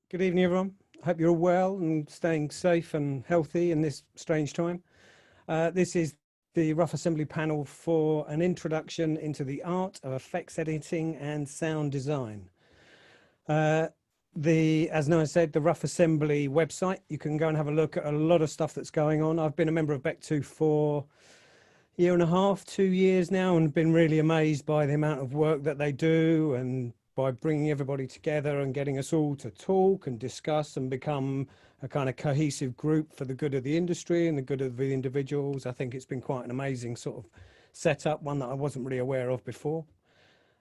Good evening, everyone. I hope you're all well and staying safe and healthy in this strange time. This is the Rough Assembly panel for an introduction into the art of effects editing and sound design. As Noah said, the Rough Assembly website, you can go and have a look at a lot of stuff that's going on. I've been a member of Bectu for a year and a half, 2 years now, and been really amazed by the amount of work that they do and by bringing everybody together and getting us all to talk and discuss and become a kind of cohesive group for the good of the industry and the good of the individuals. I think it's been quite an amazing sort of setup, one that I wasn't really aware of before.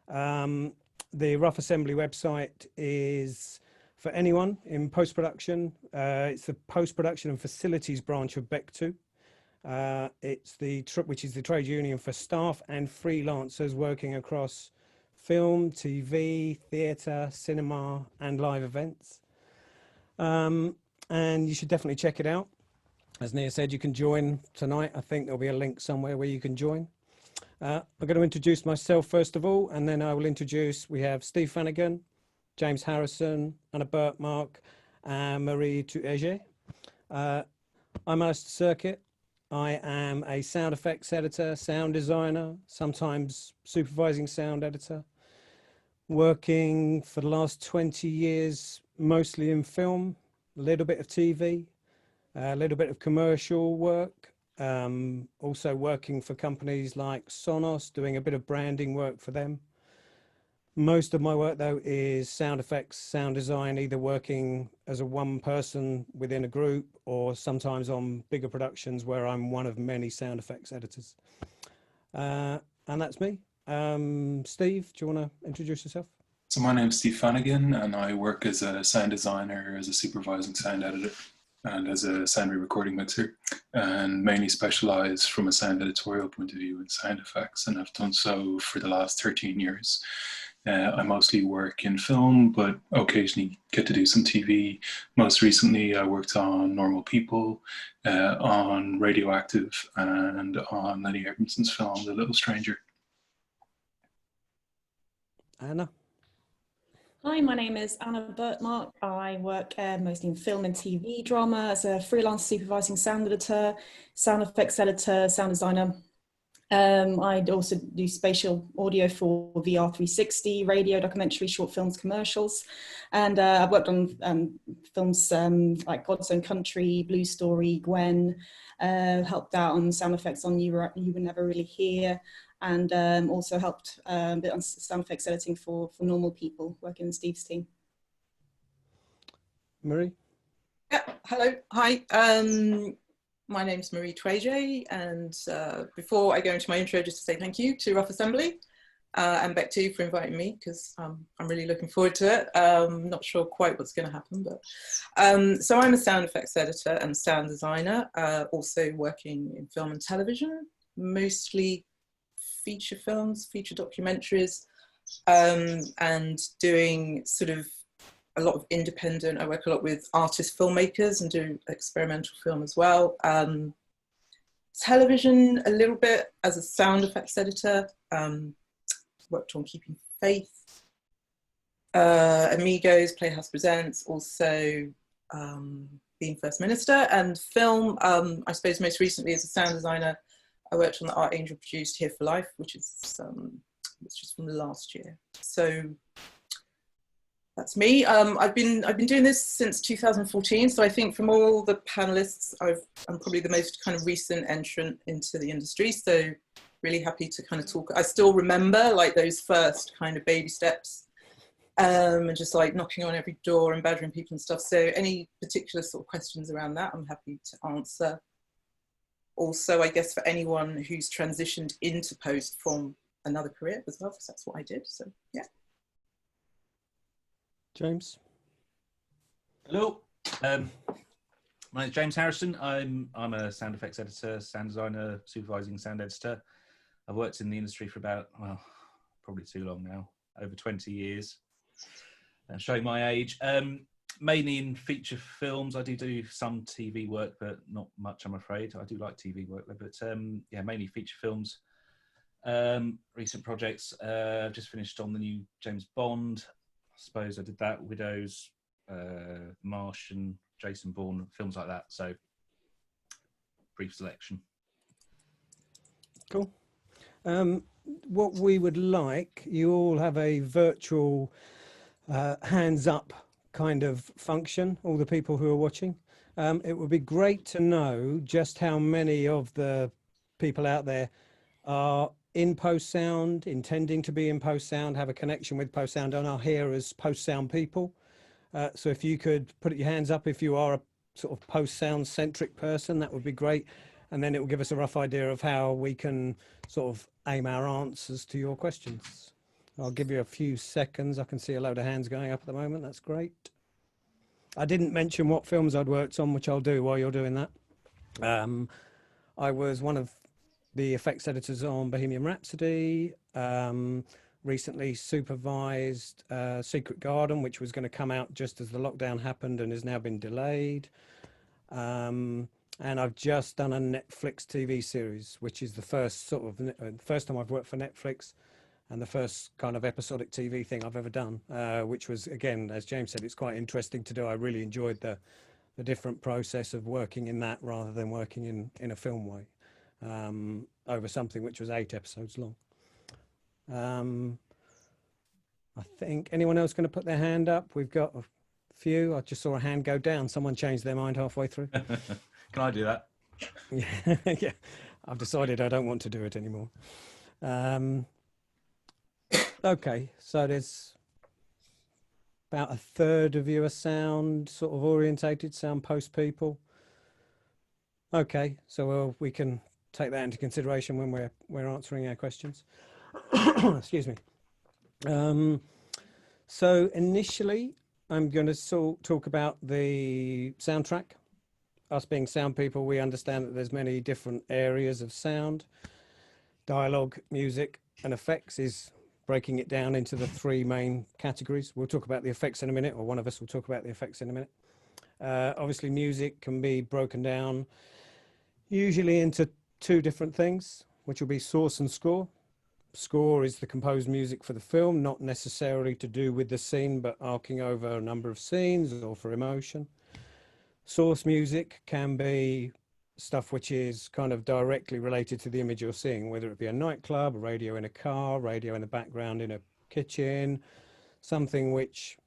The Rough Assembly website is for anyone in post-production. It's the post-production and facilities branch of Bectu. It's which is the trade union for staff and freelancers working across film, TV, theatre, cinema, and live events. And you should definitely check it out. As Nia said, you can join tonight. I think there'll be a link somewhere where you can join. I'm going to introduce myself first of all, and then I will introduce, we have Steve Fanagan, James Harrison, Anna Bertmark, and Marie Tueje. I'm Alistair Sirkett. I am a sound effects editor, sound designer, sometimes supervising sound editor, working for the last 20 years, mostly in film, a little bit of TV, a little bit of commercial work, also working for companies like Sonos, doing a bit of branding work for them. Most of my work, though, is sound effects, sound design, either working as a one person within a group or sometimes on bigger productions where I'm one of many sound effects editors. And that's me. Steve, do you want to introduce yourself? So my name's Steve Fanagan, and I work as a sound designer, as a supervising sound editor, and as a sound re-recording mixer, and mainly specialise from a sound editorial point of view in sound effects, and I've done so for the last 13 years. I mostly work in film, but occasionally get to do some TV. Most recently, I worked on Normal People, on Radioactive, and on Lenny Abrahamson's film, The Little Stranger. Anna? Hi, my name is Anna Bertmark. I work mostly in film and TV drama as a freelance supervising sound editor, sound effects editor, sound designer. I'd also do spatial audio for VR360, radio, documentary, short films, commercials. And I've worked on films like God's Own Country, Blue Story, Gwen, helped out on sound effects on You Were Never Really Here, and also helped a bit on sound effects editing for Normal People, working in Steve's team. Marie? Yeah, hello, hi. My name's Marie Tueje, and before I go into my intro, just to say thank you to Rough Assembly and Bectu for inviting me, because I'm really looking forward to it. Not sure quite what's going to happen, but so I'm a sound effects editor and sound designer, also working in film and television, mostly feature films, feature documentaries, and doing sort of a lot of independent. I work a lot with artist filmmakers and do experimental film as well. Television a little bit as a sound effects editor. Worked on Keeping Faith, Amigos, Playhouse Presents, also being First Minister, and film. I suppose most recently as a sound designer, I worked on the Art Angel produced Here for Life, which is just from last year. So that's me. I've been doing this since 2014. So I think from all the panelists, I'm probably the most kind of recent entrant into the industry. So really happy to kind of talk. I still remember like those first kind of baby steps, and just like knocking on every door and badgering people and stuff. So any particular sort of questions around that, I'm happy to answer. Also, I guess for anyone who's transitioned into post from another career as well, because that's what I did. So yeah. James? Hello, my name's James Harrison. I'm a sound effects editor, sound designer, supervising sound editor. I've worked in the industry for about, well, probably too long now, over 20 years. Showing my age. Mainly in feature films. I do some TV work, but not much, I'm afraid. I do like TV work, but yeah, mainly feature films. Recent projects. Just finished on the new James Bond. I suppose I did that, Widows, Martian, Jason Bourne, films like that. So brief selection. Cool. What we would like, you all have a virtual hands up kind of function, all the people who are watching. It would be great to know just how many of the people out there are in Post Sound, intending to be in Post Sound, have a connection with Post Sound, and are here as Post Sound people. So if you could put your hands up if you are a sort of Post Sound centric person, that would be great. And then it will give us a rough idea of how we can sort of aim our answers to your questions. I'll give you a few seconds. I can see a load of hands going up at the moment. That's great. I didn't mention what films I'd worked on, which I'll do while you're doing that. I was one of the effects editors on Bohemian Rhapsody, recently supervised Secret Garden, which was going to come out just as the lockdown happened and has now been delayed. And I've just done a Netflix TV series, which is the first first time I've worked for Netflix and the first kind of episodic TV thing I've ever done, which was, again, as James said, it's quite interesting to do. I really enjoyed the different process of working in that rather than working in a film way, over something which was 8 episodes long. I think anyone else going to put their hand up? We've got a few. I just saw a hand go down. Someone changed their mind halfway through. Can I do that? Yeah, yeah. I've decided I don't want to do it anymore. Okay, so there's about a third of you are sound sort of orientated, sound post people. Okay, so we can take that into consideration when we're answering our questions. Excuse me. So initially, I'm going to talk about the soundtrack. Us being sound people, we understand that there's many different areas of sound. Dialogue, music, and effects is breaking it down into the 3 main categories. We'll talk about the effects in a minute, or one of us will talk about the effects in a minute. Obviously, music can be broken down usually into 2 different things, which will be source and score. Score is the composed music for the film, not necessarily to do with the scene, but arcing over a number of scenes or for emotion. Source music can be stuff which is kind of directly related to the image you're seeing, whether it be a nightclub, a radio in a car, radio in the background in a kitchen, something which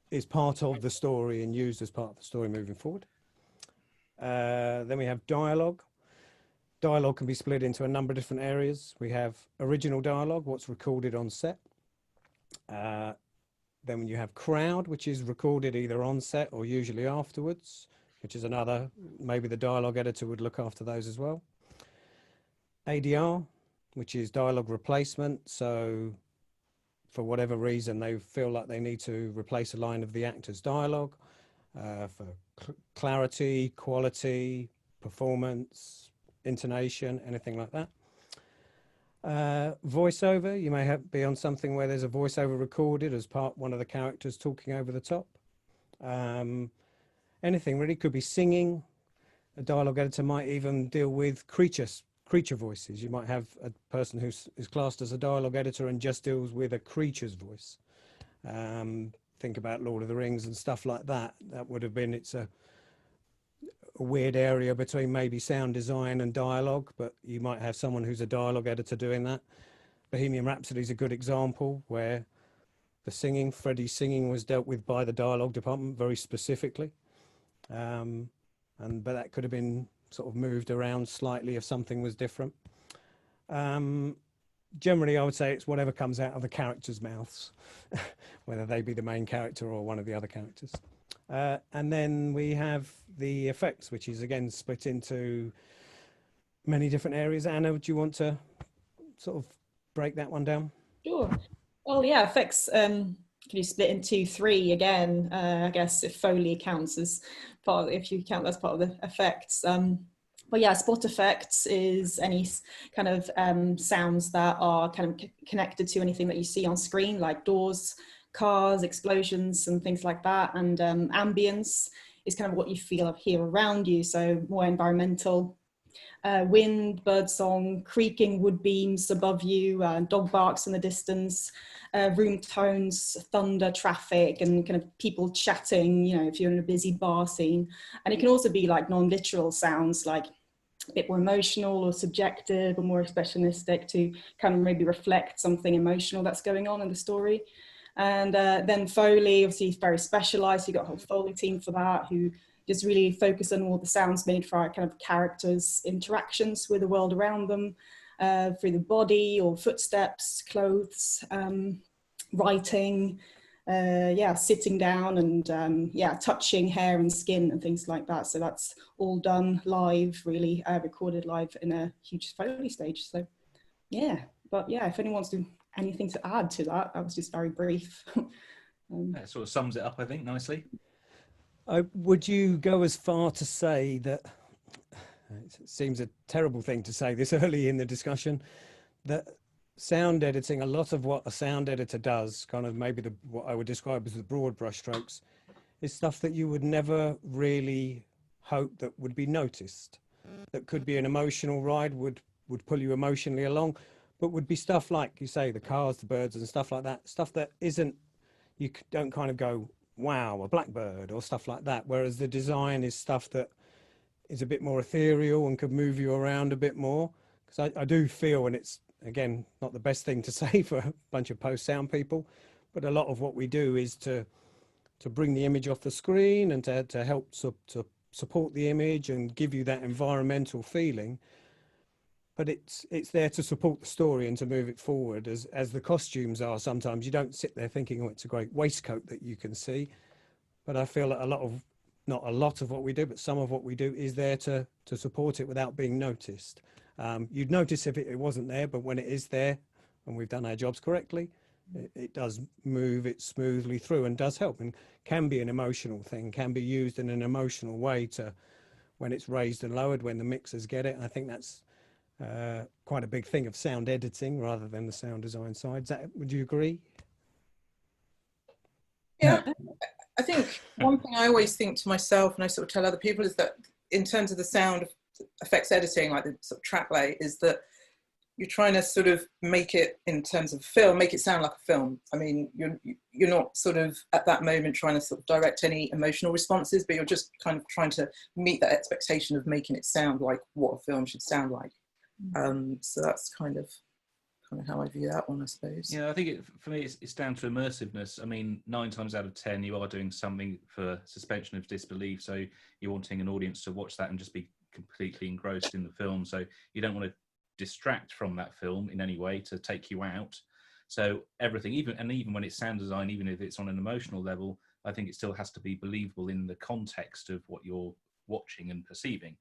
is part of the story and used as part of the story moving forward. Then we have dialogue. Dialogue can be split into a number of different areas. We have original dialogue, what's recorded on set. Then you have crowd, which is recorded either on set or usually afterwards, which is another, maybe the dialogue editor would look after those as well. ADR, which is dialogue replacement. So for whatever reason, they feel like they need to replace a line of the actor's dialogue for clarity, quality, performance, intonation, anything like that. Voiceover, you may be on something where there's a voiceover recorded as one of the characters talking over the top. Anything really, could be singing. A dialogue editor might even deal with creature voices. You might have a person who is classed as a dialogue editor and just deals with a creature's voice. Think about Lord of the Rings and stuff like that. That would have been, it's a weird area between maybe sound design and dialogue, but you might have someone who's a dialogue editor doing that. Bohemian Rhapsody is a good example where the singing, Freddie's singing, was dealt with by the dialogue department very specifically. But that could have been sort of moved around slightly if something was different. Generally, I would say it's whatever comes out of the characters' mouths, whether they be the main character or one of the other characters. And then we have the effects, which is again split into many different areas. Anna, would you want to sort of break that one down? Sure. Well, yeah, effects can be split into 3 again. I guess if Foley counts as part, if you count as part of the effects. But yeah, spot effects is any kind of sounds that are kind of connected to anything that you see on screen, like doors, cars, explosions, and things like that. And ambience is kind of what you feel of here around you, so more environmental. wind, birdsong, creaking wood beams above you, dog barks in the distance, room tones, thunder, traffic, and kind of people chatting, you know, if you're in a busy bar scene. And it can also be like non-literal sounds, like a bit more emotional or subjective or more expressionistic, to kind of maybe reflect something emotional that's going on in the story. And then Foley, obviously very specialized. You've got a whole Foley team for that, who just really focus on all the sounds made for our kind of characters' interactions with the world around them, through the body or footsteps, clothes, writing, yeah, sitting down, and yeah, touching hair and skin and things like that. So that's all done live, really, recorded live in a huge Foley stage. So yeah, but yeah, if anyone wants to anything to add to that, that was just very brief. That sort of sums it up, I think, nicely. Would you go as far to say that, it seems a terrible thing to say this early in the discussion, that sound editing, a lot of what a sound editor does, kind of maybe what I would describe as the broad brushstrokes, is stuff that you would never really hope that would be noticed, that could be an emotional ride, would pull you emotionally along, but would be stuff like, you say, the cars, the birds and stuff like that, stuff that isn't, you don't kind of go, wow, a blackbird or stuff like that. Whereas the design is stuff that is a bit more ethereal and could move you around a bit more. Because I do feel, and it's, again, not the best thing to say for a bunch of post sound people, but a lot of what we do is to bring the image off the screen and to help to support the image and give you that environmental feeling. But it's there to support the story and to move it forward, as the costumes are. Sometimes you don't sit there thinking, oh, it's a great waistcoat that you can see. But I feel that not a lot of what we do, but some of what we do is there to support it without being noticed. You'd notice if it wasn't there, but when it is there and we've done our jobs correctly, it does move it smoothly through and does help, and can be an emotional thing, can be used in an emotional way to, when it's raised and lowered, when the mixers get it. I think that's quite a big thing of sound editing rather than the sound design side. Would you agree? Yeah, I think one thing I always think to myself, and I sort of tell other people, is that in terms of the sound effects editing, like the sort of track lay, is that you're trying to sort of make it, in terms of film, make it sound like a film. I mean, you're not sort of at that moment trying to sort of direct any emotional responses, but you're just kind of trying to meet that expectation of making it sound like what a film should sound like. So that's kind of how I view that one, I suppose. Yeah, I think for me, it's down to immersiveness. I mean, 9 times out of 10, you are doing something for suspension of disbelief. So you're wanting an audience to watch that and just be completely engrossed in the film. So you don't want to distract from that film in any way to take you out. So everything, even when it's sound design, even if it's on an emotional level, I think it still has to be believable in the context of what you're watching and perceiving.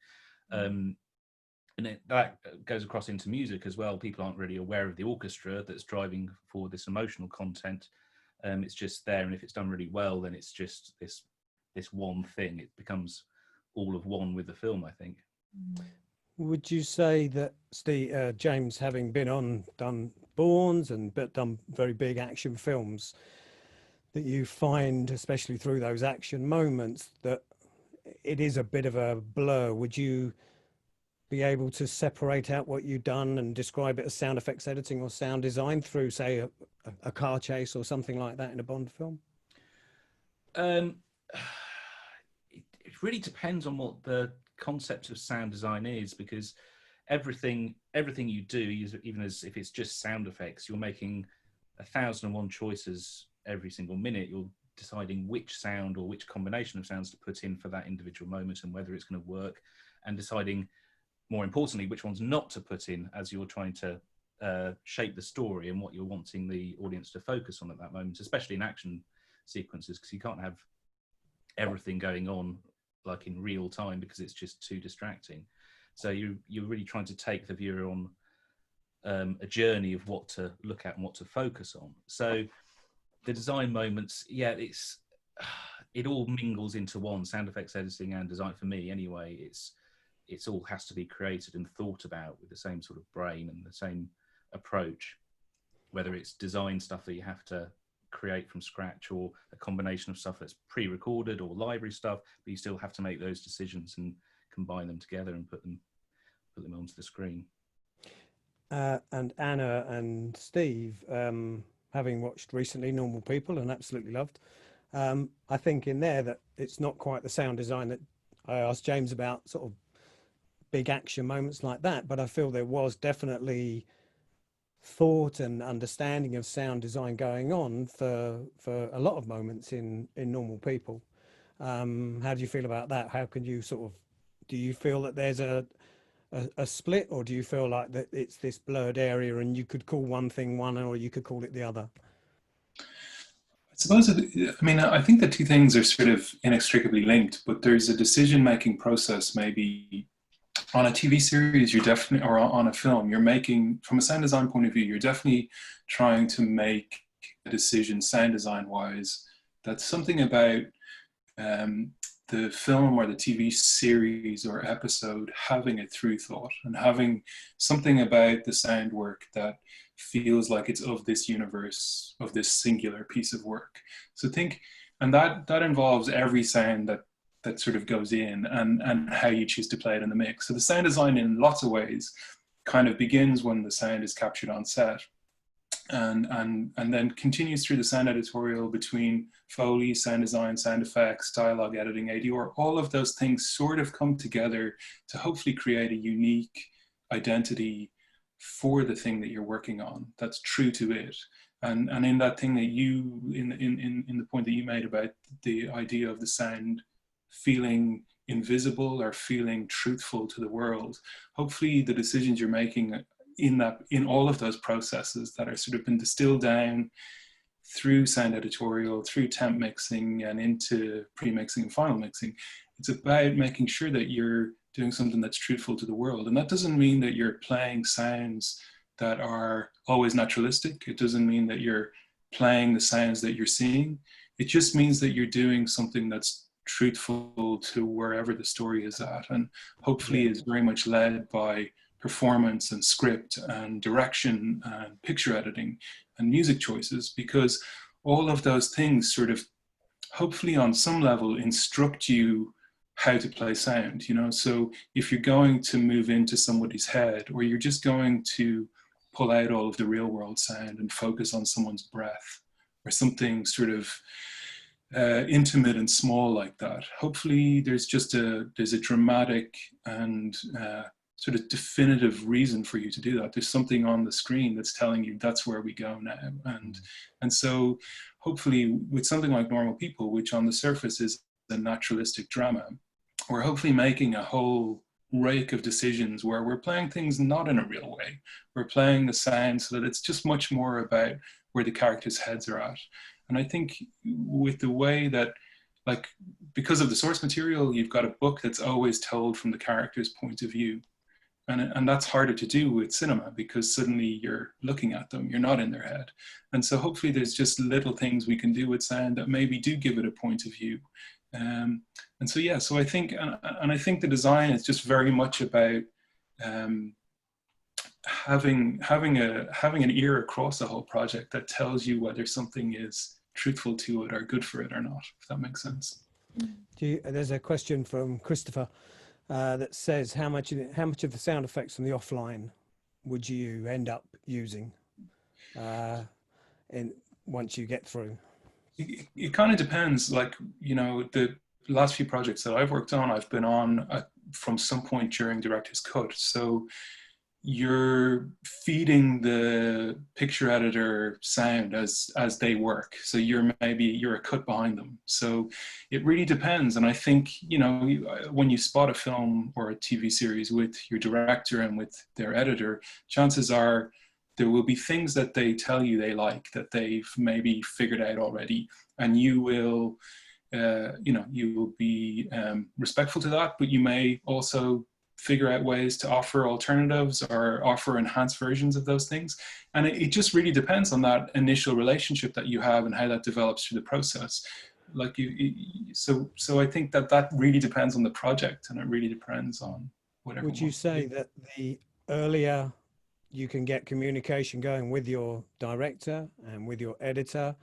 And that goes across into music as well. People aren't really aware of the orchestra that's driving for this emotional content. It's just there, and if it's done really well, then it's just this one thing. It becomes all of one with the film, I think. Would you say that James, having done Bournes and done very big action films, that you find, especially through those action moments, that it is a bit of a blur? Would you be able to separate out what you've done and describe it as sound effects editing or sound design through, say, a car chase or something like that in a Bond film? It really depends on what the concept of sound design is, because everything you do, even as if it's just sound effects, you're making 1,001 choices every single minute. You're deciding which sound or which combination of sounds to put in for that individual moment and whether it's going to work, and deciding, more importantly, which ones not to put in as you're trying to shape the story and what you're wanting the audience to focus on at that moment, especially in action sequences, because you can't have everything going on like in real time because it's just too distracting. So you're really trying to take the viewer on a journey of what to look at and what to focus on. So the design moments, yeah, it all mingles into one. Sound effects editing and design, for me anyway, it's all has to be created and thought about with the same sort of brain and the same approach, whether it's design stuff that you have to create from scratch or a combination of stuff that's pre-recorded or library stuff, but you still have to make those decisions and combine them together and put them put them onto the screen. And Anna and Steve, having watched recently Normal People and absolutely loved, I think in there that it's not quite the sound design that I asked James about, sort of big action moments like that, but I feel there was definitely thought and understanding of sound design going on for a lot of moments in Normal People. How do you feel about that? How can you sort of, do you feel that there's a split, or do you feel like that it's this blurred area and you could call one thing one or you could call it the other? I suppose, I mean, I think the two things are sort of inextricably linked, but there's a decision-making process. Maybe on a TV series, you're definitely, or on a film, you're making, from a sound design point of view, you're definitely trying to make a decision sound design-wise. That's something about the film or the TV series or episode having a through thought and having something about the sound work that feels like it's of this universe, of this singular piece of work. So think, and that involves every sound that sort of goes in and how you choose to play it in the mix. So the sound design in lots of ways kind of begins when the sound is captured on set and then continues through the sound editorial between Foley, sound design, sound effects, dialogue editing, ADR. All of those things sort of come together to hopefully create a unique identity for the thing that you're working on that's true to it. And in that thing that you, in the point that you made about the idea of the sound feeling invisible or feeling truthful to the world, hopefully the decisions you're making in all of those processes that are sort of been distilled down through sound editorial, through temp mixing and into pre-mixing and final mixing, it's about making sure that you're doing something that's truthful to the world. And that doesn't mean that you're playing sounds that are always naturalistic. It doesn't mean that you're playing the sounds that you're seeing. It just means that you're doing something that's truthful to wherever the story is at, and hopefully is very much led by performance and script and direction and picture editing and music choices, because all of those things sort of hopefully on some level instruct you how to play sound, you know. So if you're going to move into somebody's head, or you're just going to pull out all of the real world sound and focus on someone's breath or something sort of intimate and small like that, hopefully there's a dramatic and sort of definitive reason for you to do that. There's something on the screen that's telling you that's where we go now. And so hopefully with something like Normal People, which on the surface is a naturalistic drama, we're hopefully making a whole rake of decisions where we're playing things not in a real way. We're playing the sound so that it's just much more about where the characters' heads are at. And I think with the way that, like, because of the source material, you've got a book that's always told from the character's point of view. And that's harder to do with cinema, because suddenly you're looking at them, you're not in their head. And so hopefully there's just little things we can do with sound that maybe do give it a point of view. And so, yeah, so I think, and I think the design is just very much about having an ear across the whole project that tells you whether something is truthful to it or good for it or not, if that makes sense. There's a question from Christopher that says, how much of the sound effects from the offline would you end up using once you get through? It kind of depends. Like, you know, the last few projects that I've worked on, I've been on from some point during director's cut. So you're feeding the picture editor sound as they work. So you're a cut behind them. So it really depends. And I think, you know, when you spot a film or a TV series with your director and with their editor, chances are there will be things that they tell you they like, that they've maybe figured out already. And you will, you will be respectful to that, but you may also figure out ways to offer alternatives or offer enhanced versions of those things. And it just really depends on that initial relationship that you have and how that develops through the process. Like so I think that really depends on the project, and it really depends on whatever. Would you say that the earlier you can get communication going with your director and with your editor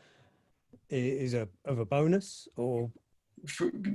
is of a bonus, or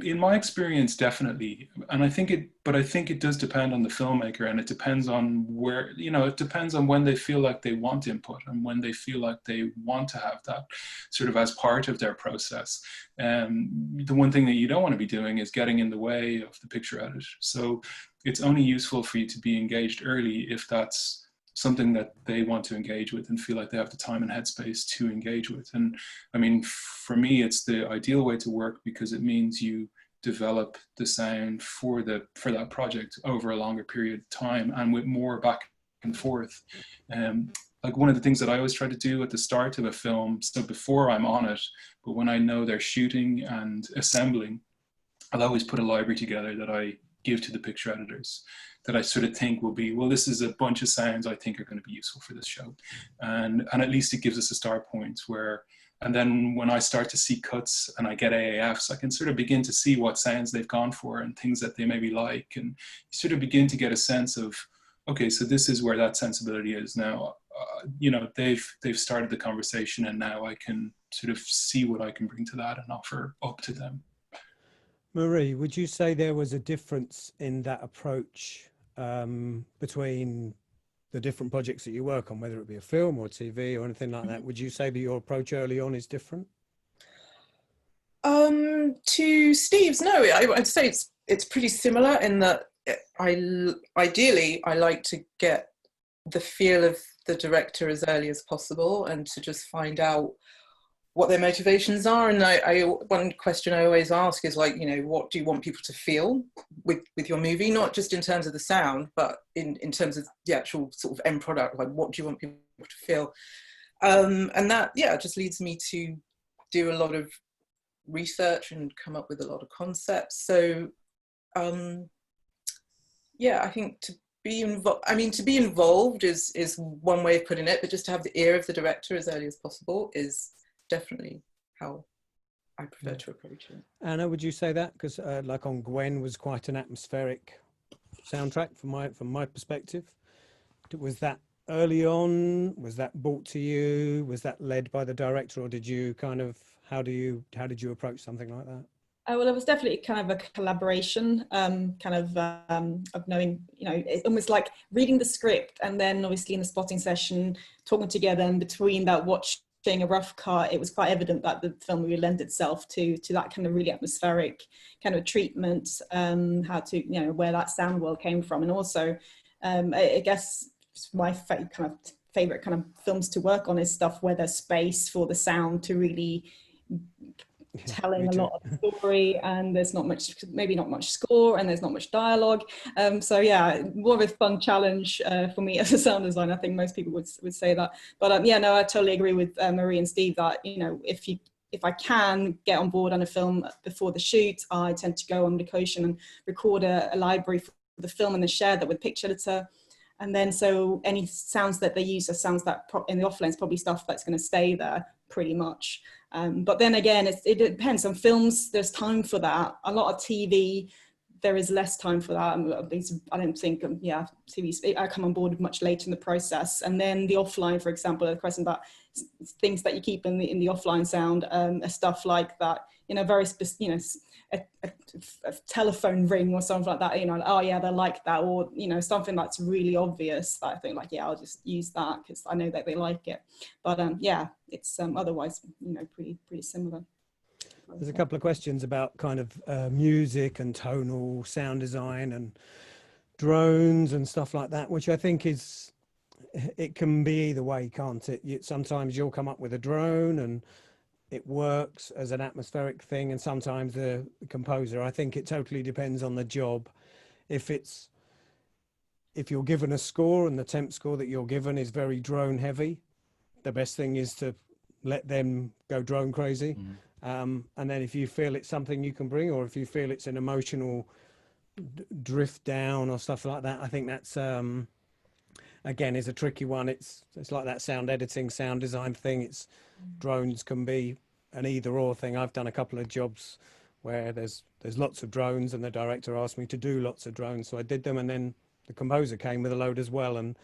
in my experience, definitely. And I think it does depend on the filmmaker, and it depends on where, it depends on when they feel like they want input and when they feel like they want to have that sort of as part of their process. The one thing that you don't want to be doing is getting in the way of the picture edit. So it's only useful for you to be engaged early if that's something that they want to engage with and feel like they have the time and headspace to engage with. And I mean, for me, it's the ideal way to work, because it means you develop the sound for that project over a longer period of time and with more back and forth. Like one of the things that I always try to do at the start of a film, so before I'm on it, but when I know they're shooting and assembling, I'll always put a library together that I give to the picture editors, that I sort of think will be, well, this is a bunch of sounds I think are going to be useful for this show. And at least it gives us a start point where, and then when I start to see cuts and I get AAFs, I can sort of begin to see what sounds they've gone for and things that they maybe like. And you sort of begin to get a sense of, okay, so this is where that sensibility is now. They've started the conversation, and now I can sort of see what I can bring to that and offer up to them. Marie, would you say there was a difference in that approach between the different projects that you work on, whether it be a film or TV or anything like that? Would you say that your approach early on is different? To Steve's, no, I'd say it's pretty similar in that ideally I like to get the feel of the director as early as possible and to just find out what their motivations are. And one question I always ask is like, what do you want people to feel with your movie? Not just in terms of the sound, but in terms of the actual sort of end product. Like, what do you want people to feel? And that, just leads me to do a lot of research and come up with a lot of concepts. So, I think to be involved is one way of putting it, but just to have the ear of the director as early as possible is definitely how I prefer to approach it. Anna, would you say that? Because like on Gwen was quite an atmospheric soundtrack from my perspective. Was that early on? Was that brought to you? Was that led by the director, or did you how did you approach something like that? Well, it was definitely kind of a collaboration, of knowing, it's almost like reading the script and then obviously in the spotting session, talking together, and between that watching a rough cut, it was quite evident that the film really lent itself to that kind of really atmospheric kind of treatment, how to, where that sound world came from. And also, I guess my favorite kind of films to work on is stuff where there's space for the sound to really telling a lot of story, and there's maybe not much score, and there's not much dialogue. More of a fun challenge for me as a sound designer. I think most people would say that. But I totally agree with Marie and Steve that if I can get on board on a film before the shoot, I tend to go on location and record a library for the film and then share that with picture editor. And then so any sounds that they use are sounds that in the offline is probably stuff that's going to stay there pretty much. But then again, it depends. On films, there's time for that. A lot of TV, there is less time for that. I don't think, TV, I come on board much later in the process. And then the offline, for example, the question about things that you keep in the offline sound, stuff like that, very specific, a telephone ring or something like that, oh yeah, they like that, or something that's really obvious that I think like, I'll just use that because I know that they like it. But it's otherwise pretty similar. There's a couple of questions about kind of music and tonal sound design and drones and stuff like that, which I think it can be either way, can't it? Sometimes you'll come up with a drone and it works as an atmospheric thing, and sometimes the composer. I think it totally depends on the job. If you're given a score and the temp score that you're given is very drone heavy, the best thing is to let them go drone crazy. And then if you feel it's something you can bring, or if you feel it's an emotional drift down or stuff like that, I think that's again is a tricky one. It's like that sound editing, sound design thing. Drones can be an either or thing. I've done a couple of jobs where there's lots of drones, and the director asked me to do lots of drones, so I did them, and then the composer came with a load as well. And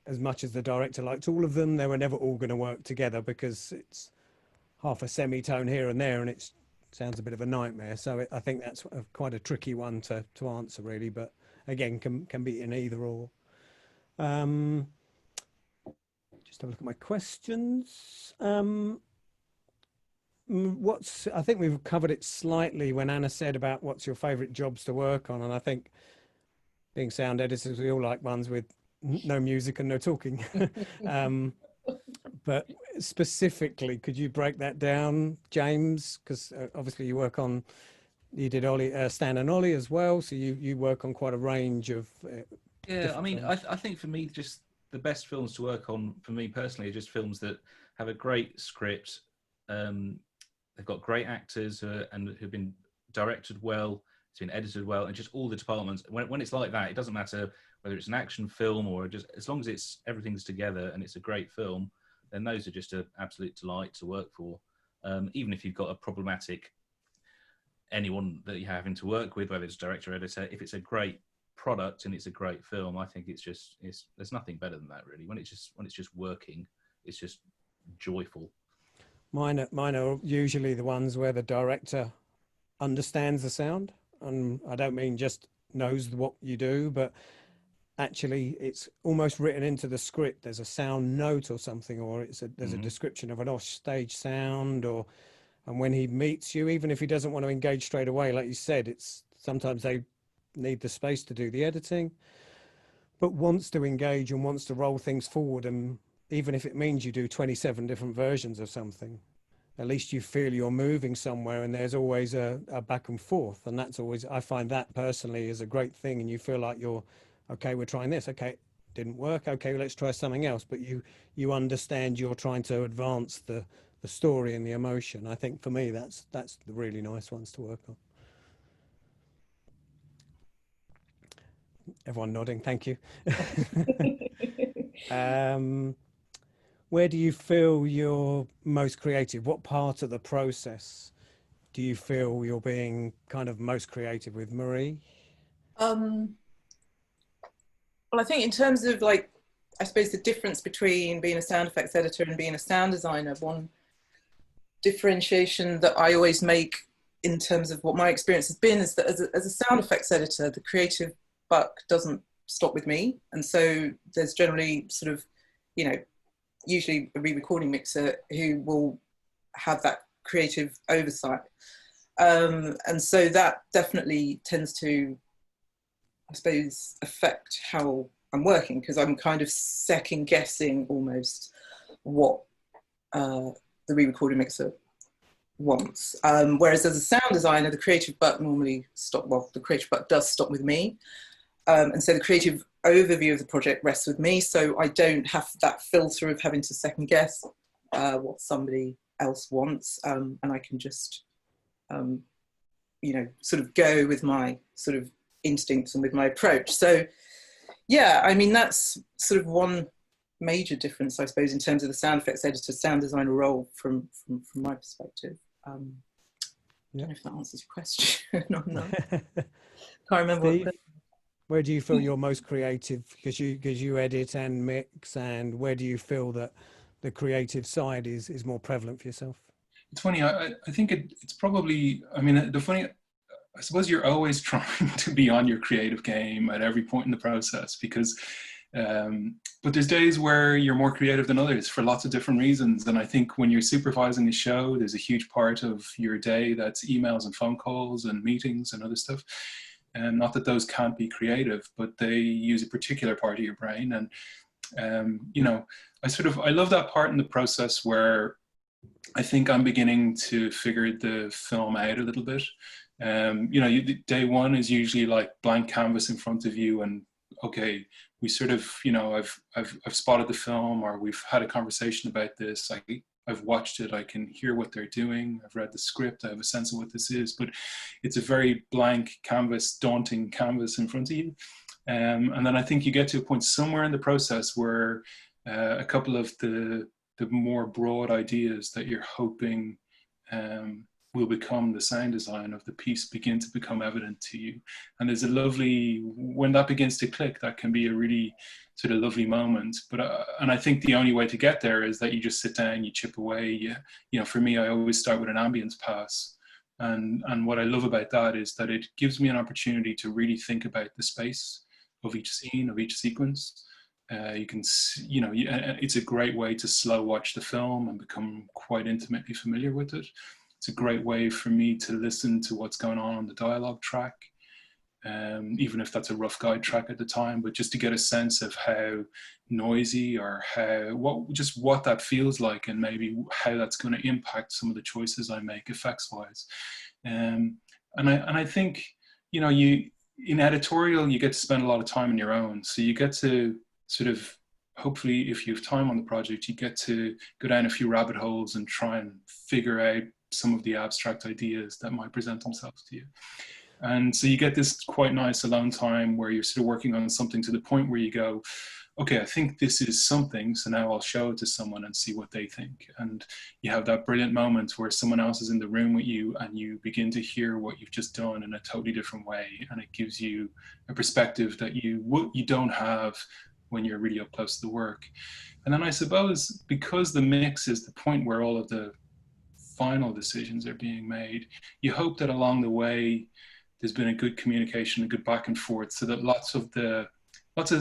as much as the director liked all of them, they were never all going to work together because it's half a semitone here and there, and it's sounds a bit of a nightmare. So I think that's quite a tricky one to answer, really. But again, can be in either or. Just have a look at my questions. I think we've covered it slightly when Anna said about what's your favourite jobs to work on, and I think being sound editors, we all like ones with no music and no talking. But specifically, could you break that down, James? Because obviously you did Ollie, Stan and Ollie as well, so you work on quite a range of yeah, I mean, films. I think for me, just the best films to work on for me personally are just films that have a great script. They've got great actors and who've been directed well, it's been edited well, and just all the departments. When it's like that, it doesn't matter whether it's an action film or just, as long as everything's together and it's a great film, then those are just an absolute delight to work for. Even if you've got a problematic anyone that you're having to work with, whether it's director or editor, if it's a great product and it's a great film, I think there's nothing better than that, really. When it's just working, it's just joyful. Mine are usually the ones where the director understands the sound, and I don't mean just knows what you do, but actually it's almost written into the script. There's a sound note or something, or there's a description of an off-stage sound, and when he meets you, even if he doesn't want to engage straight away, like you said, it's sometimes they need the space to do the editing, but wants to engage and wants to roll things forward. And even if it means you do 27 different versions of something, at least you feel you're moving somewhere, and there's always a back and forth. And that's always, I find that personally is a great thing. And you feel like you're, okay, we're trying this. Okay, didn't work. Okay, let's try something else. But you understand you're trying to advance the story and the emotion. I think for me, that's the really nice ones to work on. Everyone nodding, thank you. Where do you feel you're most creative? What part of the process do you feel you're being kind of most creative with, Marie? Well, I think in terms of, like, I suppose the difference between being a sound effects editor and being a sound designer, one differentiation that I always make in terms of what my experience has been is that as a sound effects editor, the creative buck doesn't stop with me. And so there's generally sort of, usually a re-recording mixer who will have that creative oversight. And so that definitely tends to, I suppose, affect how I'm working, because I'm kind of second guessing almost what the re-recording mixer wants. Whereas as a sound designer, the creative buck the creative buck does stop with me. And so the creative overview of the project rests with me, so I don't have that filter of having to second guess what somebody else wants, and I can just sort of go with my sort of instincts and with my approach. So yeah, I mean, that's sort of one major difference, I suppose, in terms of the sound effects editor sound designer role from my perspective. I don't know if that answers your question or not. Can't remember. Steve, where do you feel you're most creative? Because you edit and mix, and where do you feel that the creative side is more prevalent for yourself? It's funny. I think it's probably. I mean, I suppose you're always trying to be on your creative game at every point in the process, because. But there's days where you're more creative than others for lots of different reasons. And I think when you're supervising a show, there's a huge part of your day that's emails and phone calls and meetings and other stuff. And not that those can't be creative, but they use a particular part of your brain. And, I love that part in the process where I think I'm beginning to figure the film out a little bit. Day one is usually like blank canvas in front of you, and okay, we sort of, I've spotted the film, or we've had a conversation about this. I've watched it. I can hear what they're doing. I've read the script. I have a sense of what this is, but it's a very blank canvas, daunting canvas in front of you. And then I think you get to a point somewhere in the process where a couple of the more broad ideas that you're hoping will become the sound design of the piece begin to become evident to you. And there's when that begins to click, that can be a really sort of lovely moment. But and I think the only way to get there is that you just sit down, you chip away. For me, I always start with an ambience pass, And what I love about that is that it gives me an opportunity to really think about the space of each scene, of each sequence. You can see, you know, it's a great way to slow watch the film and become quite intimately familiar with it. It's a great way for me to listen to what's going on the dialogue track, even if that's a rough guide track at the time, but just to get a sense of how noisy or what that feels like, and maybe how that's going to impact some of the choices I make effects wise. And I think, you know, in editorial, you get to spend a lot of time on your own. So you get to sort of, hopefully, if you have time on the project, you get to go down a few rabbit holes and try and figure out some of the abstract ideas that might present themselves to you. And so you get this quite nice alone time where you're sort of working on something to the point where you go, okay, I think this is something, so now I'll show it to someone and see what they think. And you have that brilliant moment where someone else is in the room with you and you begin to hear what you've just done in a totally different way. And it gives you a perspective that you don't have when you're really up close to the work. And then I suppose because the mix is the point where all of the final decisions are being made, you hope that along the way, there's been a good communication, a good back and forth, so that lots of the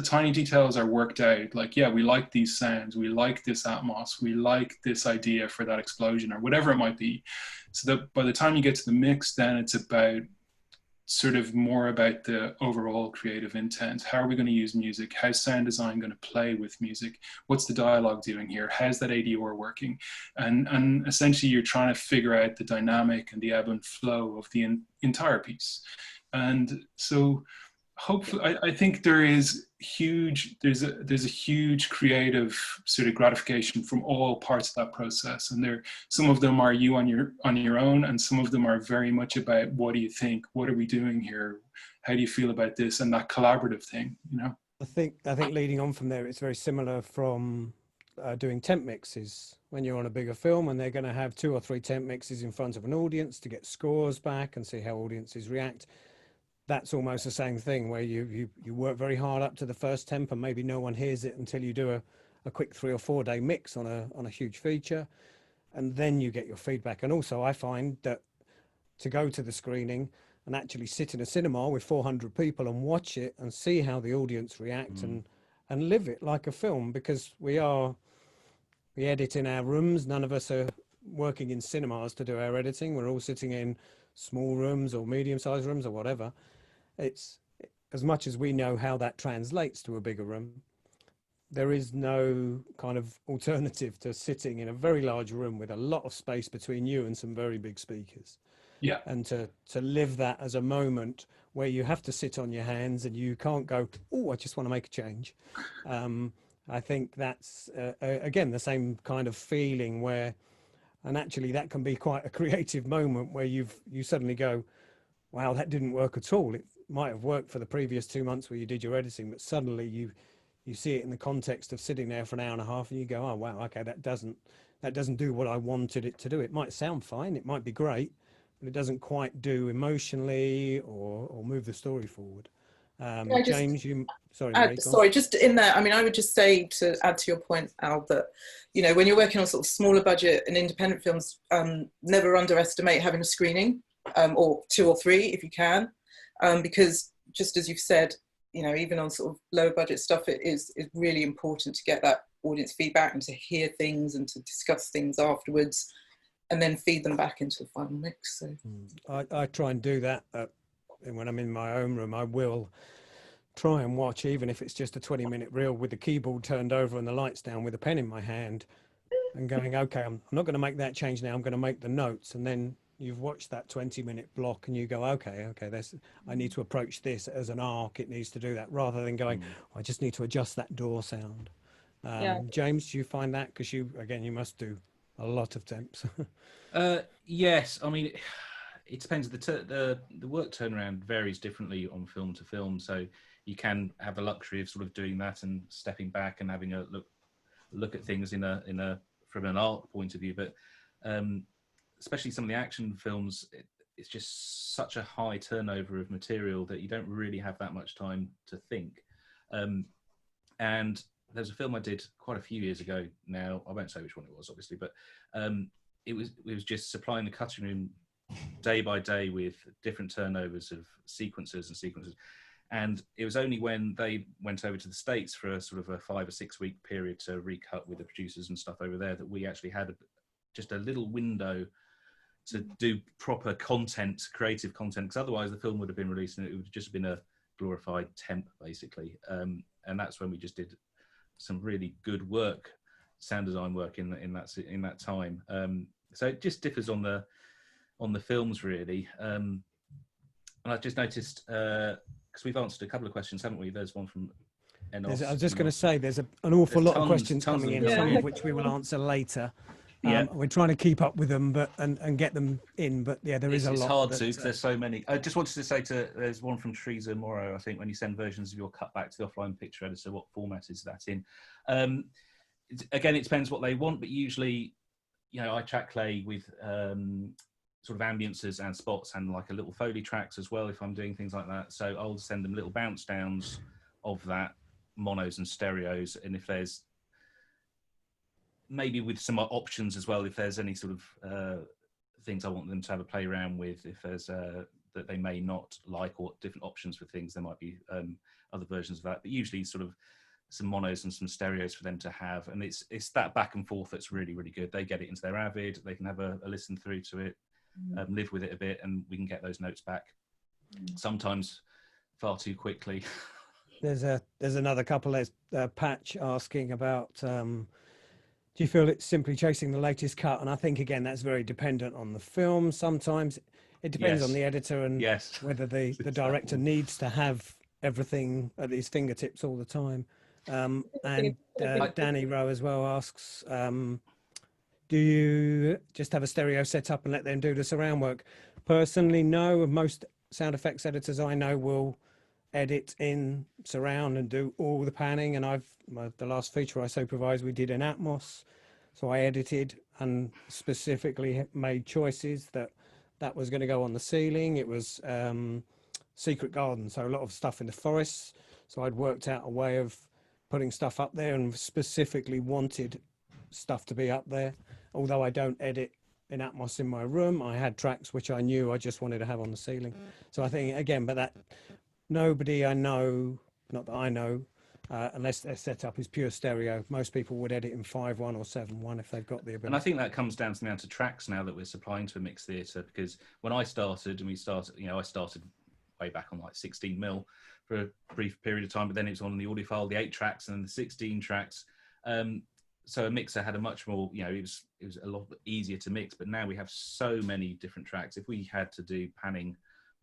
tiny details are worked out. Like, yeah, we like these sounds, we like this atmos, we like this idea for that explosion, or whatever it might be. So that by the time you get to the mix, then it's about sort of more about the overall creative intent. How are we going to use music? How's sound design going to play with music? What's the dialogue doing here? How's that ADR working? And essentially you're trying to figure out the dynamic and the ebb and flow of the entire piece. And so hopefully, I think there's a huge creative sort of gratification from all parts of that process, and some of them are you on your own, and some of them are very much about what do you think, what are we doing here, how do you feel about this, and that collaborative thing, you know. I think leading on from there, it's very similar from doing temp mixes when you're on a bigger film, and they're going to have 2 or 3 temp mixes in front of an audience to get scores back and see how audiences react. That's almost the same thing, where you work very hard up to the first temp and maybe no one hears it until you do a quick 3 or 4 day mix on a huge feature, and then you get your feedback. And also I find that to go to the screening and actually sit in a cinema with 400 people and watch it and see how the audience react and live it like a film, because we edit in our rooms. None of us are working in cinemas to do our editing. We're all sitting in small rooms or medium-sized rooms or whatever. It's as much as we know how that translates to a bigger room, there is no kind of alternative to sitting in a very large room with a lot of space between you and some very big speakers. Yeah. And to live that as a moment where you have to sit on your hands and you can't go, oh, I just want to make a change. I think that's, again, the same kind of feeling where, and actually that can be quite a creative moment where you suddenly go, wow, that didn't work at all. It might have worked for the previous 2 months where you did your editing, but suddenly you see it in the context of sitting there for an hour and a half and you go, oh, wow, okay, that doesn't do what I wanted it to do. It might sound fine, it might be great, but it doesn't quite do emotionally or move the story forward. James, sorry, just in there, I mean, I would just say, to add to your point, Al, that, you know, when you're working on sort of smaller budget and independent films, never underestimate having a screening, or 2 or 3 if you can, because just as you've said, you know, even on sort of lower budget stuff, it is really important to get that audience feedback and to hear things and to discuss things afterwards and then feed them back into the final mix. So I try and do that when I'm in my own room. I will try and watch, even if it's just a 20-minute reel with the keyboard turned over and the lights down, with a pen in my hand and going, okay, I'm not going to make that change now, I'm going to make the notes. And then you've watched that 20-minute block and you go, okay, I need to approach this as an arc, it needs to do that, rather than going, I just need to adjust that door sound. James, do you find that, because you must do a lot of temps? Yes, I mean, it depends. The work turnaround varies differently on film to film, so you can have the luxury of sort of doing that and stepping back and having a look at things from an art point of view. But especially some of the action films, it's just such a high turnover of material that you don't really have that much time to think. And there's a film I did quite a few years ago now. I won't say which one it was, obviously, but it was just supplying the cutting room day by day with different turnovers of sequences. And it was only when they went over to the States for a sort of a 5 or 6 week period to recut with the producers and stuff over there that we actually had just a little window to do proper content, creative content, because otherwise the film would have been released and it would have just been a glorified temp, basically. And that's when we just did some really good work, sound design work in that time. So it just differs on the films, really. And I've just noticed, because we've answered a couple of questions, haven't we? There's one from Enos. I was just going to say, there's an awful lot of questions coming in, Yeah. some of which we will answer later. Yeah, We're trying to keep up with them, and get them in. But yeah, there is a lot. It's hard to, because there's so many. I just wanted to say there's one from Teresa Morrow. I think when you send versions of your cut back to the offline picture editor, what format is that in? Again, it depends what they want, but usually, I track clay with sort of ambiences and spots and like a little Foley tracks as well if I'm doing things like that. So I'll send them little bounce downs of that, monos and stereos, and if there's maybe with some options as well, if there's any sort of things I want them to have a play around with, if there's that they may not like, or different options for things, there might be other versions of that, but usually sort of some monos and some stereos for them to have, and it's that back and forth that's really, really good. They get it into their Avid, they can have a listen through to it, live with it a bit, and we can get those notes back sometimes far too quickly. There's another couple. There's Patch asking about do you feel it's simply chasing the latest cut? And I think, again, that's very dependent on the film. Sometimes it depends on the editor and whether the director needs to have everything at his fingertips all the time. And Danny Rowe as well asks, do you just have a stereo set up and let them do the surround work? Personally, no. Most sound effects editors I know will edit in surround and do all the panning, and the last feature I supervised we did in Atmos, so I edited and specifically made choices that was going to go on the ceiling. It was secret garden, so a lot of stuff in the forests, so I'd worked out a way of putting stuff up there and specifically wanted stuff to be up there. Although I don't edit in Atmos in my room, I had tracks which I knew I just wanted to have on the ceiling. So I think, again, but that nobody I know, not that I know, unless their setup is pure stereo, most people would edit in 5.1 or 7.1 if they've got the ability. And I think that comes down to the amount of tracks now that we're supplying to a mixed theatre, because when I started, I started way back on like 16 mil for a brief period of time, but then it was on the audiophile, the 8 tracks and the 16 tracks. So a mixer had a much more, it was a lot easier to mix, but now we have so many different tracks. If we had to do panning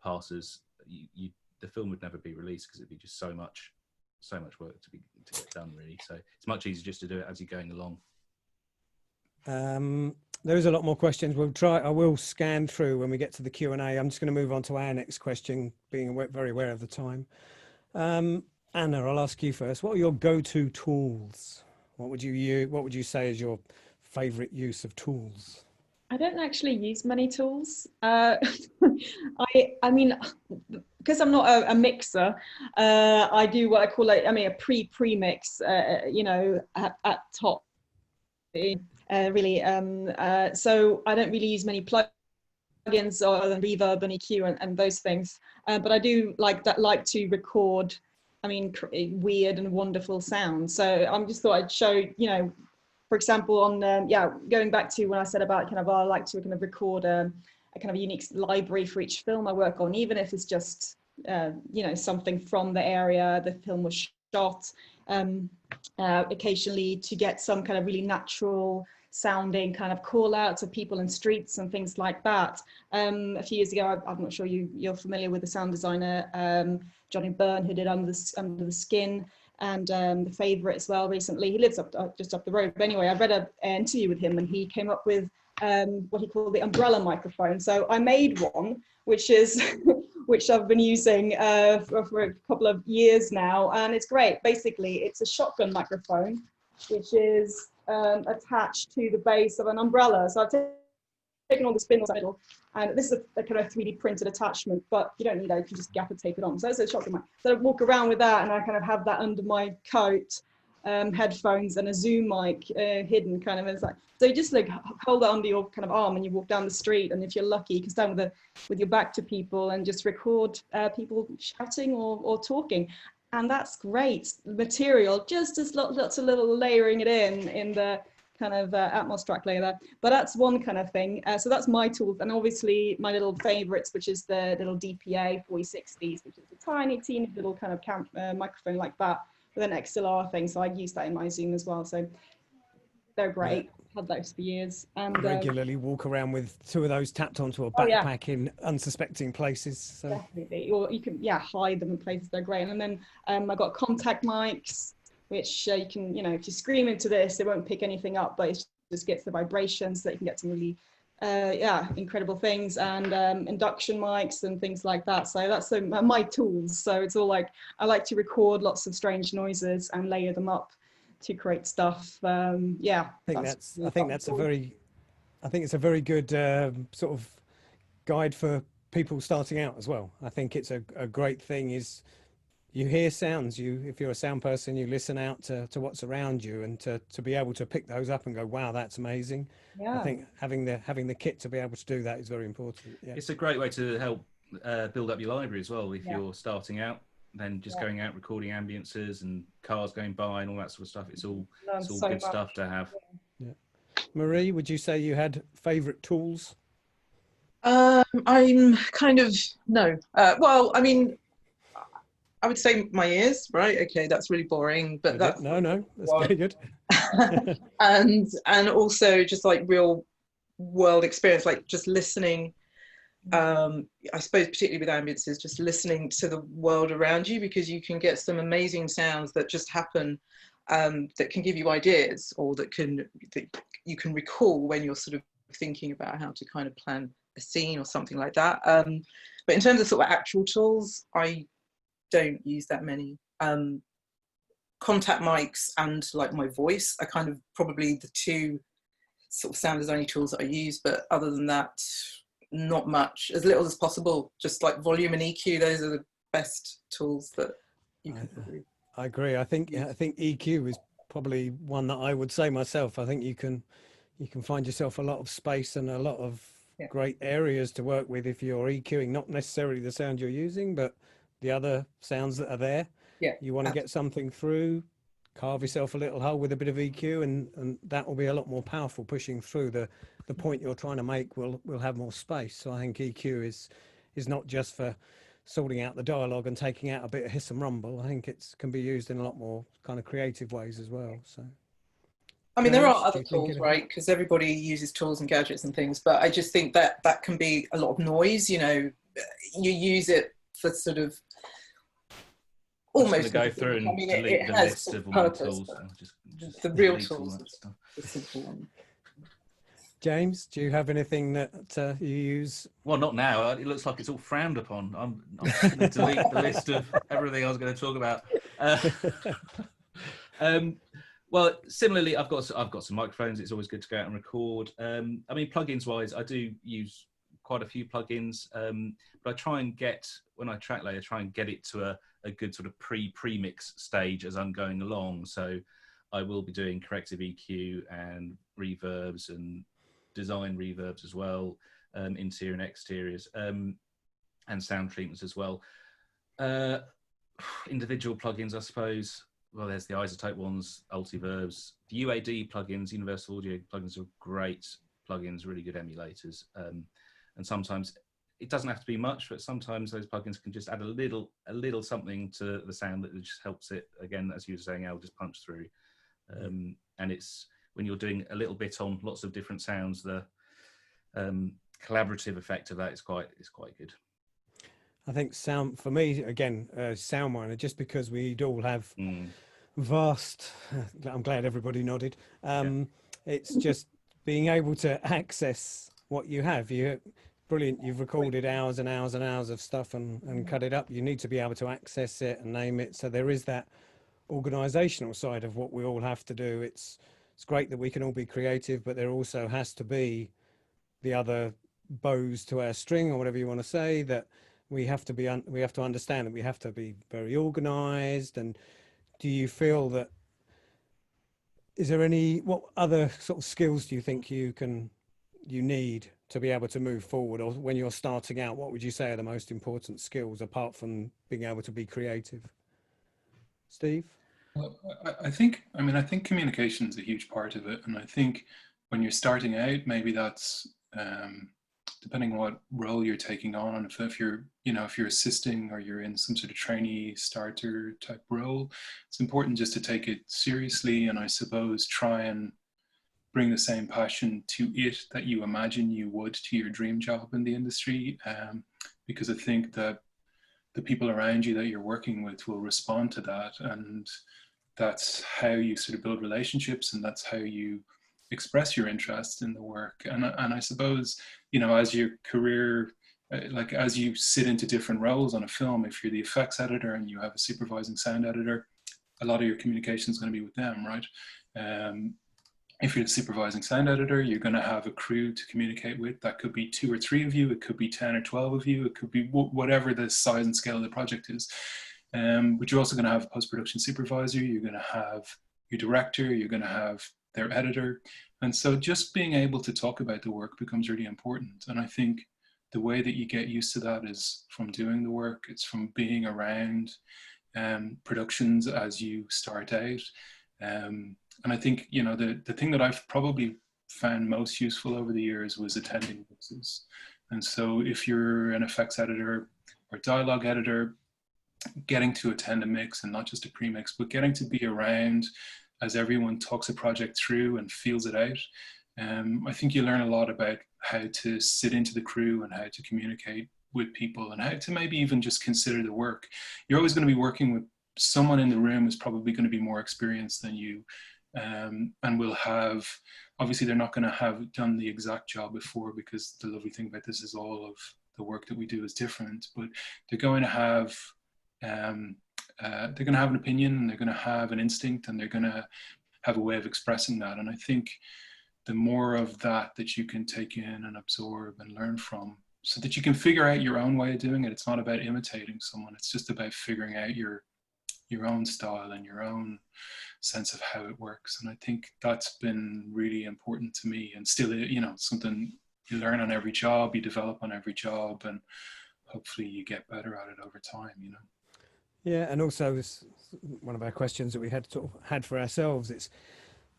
passes, the film would never be released because it'd be just so much work to get done, really. So it's much easier just to do it as you're going along. There is a lot more questions. I will scan through when we get to the Q&A. I'm just going to move on to our next question, being very aware of the time. Anna, I'll ask you first. What are your go-to tools? What would you say is your favorite use of tools? I don't actually use many tools. I mean, because I'm not a mixer, I do what I call a pre-mix, at top, really. So I don't really use many plugins other than reverb and EQ and those things. But I do like to record, weird and wonderful sounds. So I just thought I'd show, for example, on going back to when I said about I like to kind of record a kind of unique library for each film I work on, even if it's just something from the area the film was shot, occasionally to get some kind of really natural sounding kind of call outs of people in streets and things like that. A few years ago, I'm not sure you're familiar with the sound designer Johnny Bourne, who did Under the Skin, and The Favourite as well recently. He lives just up the road. But anyway, I read an interview with him and he came up with what he called the umbrella microphone. So I made one, which I've been using for a couple of years now, and it's great. Basically, it's a shotgun microphone, which is attached to the base of an umbrella. So I've taken all the spindles out of the middle, and this is a kind of 3D printed attachment, but you don't need that, you can just gaffer tape it on. So it's a shotgun mic. So I walk around with that, and I kind of have that under my coat, headphones and a Zoom mic hidden kind of. It's like, so you just like hold it under your kind of arm and you walk down the street, and if you're lucky you can stand with your back to people and just record people shouting or talking. And that's great material, just as lots of little layering it in the kind of Atmos track layer there. But that's one kind of thing. So that's my tools, and obviously my little favorites, which is the little DPA 4060s, which is a tiny, teeny little kind of microphone like that with an XLR thing. So I use that in my Zoom as well. So they're great. Yeah. Had those for years. And regularly walk around with two of those tapped onto a backpack in unsuspecting places. So. Definitely, or you can hide them in places. They're great. And then I got contact mics, which you can, if you scream into this, it won't pick anything up, but it just gets the vibrations so that you can get some really incredible things, and induction mics and things like that. So that's my tools. So it's all like, I like to record lots of strange noises and layer them up to create stuff. I think it's a very good sort of guide for people starting out as well. I think it's a great thing is you hear sounds, if you're a sound person, you listen out to what's around you, and to be able to pick those up and go, wow, that's amazing. I think having the kit to be able to do that is very important. It's a great way to help build up your library as well if you're starting out. Then just going out, recording ambiences and cars going by and all that sort of stuff. It's all so good stuff to have. Yeah. Marie, would you say you had favourite tools? I'm kind of, no. Well, I mean, I would say my ears, right? Okay, that's really boring, but that's no, that's very good. and also just like real world experience, like just listening. I suppose particularly with ambiences, just listening to the world around you, because you can get some amazing sounds that just happen, that can give you ideas, or that you can recall when you're sort of thinking about how to kind of plan a scene or something like that. But in terms of sort of actual tools, I don't use that many. Contact mics and like my voice are kind of probably the two sort of sound design tools that I use, but other than that, not much. As little as possible. Just like volume and EQ, those are the best tools that you can probably. I agree. I think EQ is probably one that I would say myself. I think you can find yourself a lot of space and a lot of great areas to work with if you're EQing, not necessarily the sound you're using, but the other sounds that are there. Yeah. You want to get something through, carve yourself a little hole with a bit of EQ, and that will be a lot more powerful. Pushing through the point you're trying to make will have more space. So I think EQ is not just for sorting out the dialogue and taking out a bit of hiss and rumble. I think it can be used in a lot more kind of creative ways as well. So I mean, there are other tools, right? Because everybody uses tools and gadgets and things, but I just think that can be a lot of noise. You use it for sort of almost to go through and delete the list of all the tools. Just the real tools, the simple one. James, do you have anything that you use? Well, not now. It looks like it's all frowned upon. I'm going to delete the list of everything I was going to talk about. Well, similarly, I've got some microphones. It's always good to go out and record. I mean, plugins wise, I do use quite a few plugins, but I try and when I track layer, try and get it to a good sort of pre-mix stage as I'm going along. So I will be doing corrective EQ and reverbs and design reverbs as well, interior and exteriors, and sound treatments as well. Individual plugins, I suppose. Well, there's the isotope ones, Ultiverbs. The UAD plugins, Universal Audio plugins, are great plugins, really good emulators. And sometimes it doesn't have to be much, but sometimes those plugins can just add a little something to the sound that just helps it, again, as you were saying, Al, just punch through. And it's when you're doing a little bit on lots of different sounds, the collaborative effect of that is quite good. I think sound, for me, again, SoundMiner, just because we'd all have vast, I'm glad everybody nodded. It's just being able to access what you have. Brilliant, you've recorded hours and hours and hours of stuff and cut it up. You need to be able to access it and name it. So there is that organizational side of what we all have to do. It's great that we can all be creative, but there also has to be the other bows to our string, or whatever you want to say, that we have to understand that we have to be very organized. And do you feel that is there what other sort of skills do you think you need to be able to move forward, or when you're starting out, what would you say are the most important skills apart from being able to be creative? Steve? Well, I think communication is a huge part of it, and I think when you're starting out, maybe that's depending on what role you're taking on, and if you're if you're assisting or you're in some sort of trainee starter type role, it's important just to take it seriously, and I suppose try and bring the same passion to it that you imagine you would to your dream job in the industry, because I think that the people around you that you're working with will respond to that, and that's how you sort of build relationships, and that's how you express your interest in the work. And I suppose, as your career, like as you sit into different roles on a film, if you're the effects editor and you have a supervising sound editor, a lot of your communication is going to be with them, right? If you're the supervising sound editor, you're going to have a crew to communicate with. That could be 2 or 3 of you. It could be 10 or 12 of you. It could be whatever the size and scale of the project is. But you're also going to have a post-production supervisor. You're going to have your director. You're going to have their editor. And so just being able to talk about the work becomes really important. And I think the way that you get used to that is from doing the work. It's from being around productions as you start out. And I think, the thing that I've probably found most useful over the years was attending mixes. And so if you're an effects editor or dialogue editor, getting to attend a mix, and not just a pre-mix, but getting to be around as everyone talks a project through and feels it out. I think you learn a lot about how to sit into the crew and how to communicate with people and how to maybe even just consider the work. You're always going to be working with someone in the room who's probably going to be more experienced than you. And will have, obviously they're not going to have done the exact job before, because the lovely thing about this is all of the work that we do is different, but they're going to have an opinion, and they're going to have an instinct, and they're going to have a way of expressing that. And I think the more of that you can take in and absorb and learn from, so that you can figure out your own way of doing it. It's not about imitating someone. It's just about figuring out your own style and your own sense of how it works. And I think that's been really important to me, and still, something you learn on every job, you develop on every job, and hopefully you get better at it over time, Yeah, and also this, one of our questions that we had for ourselves, it's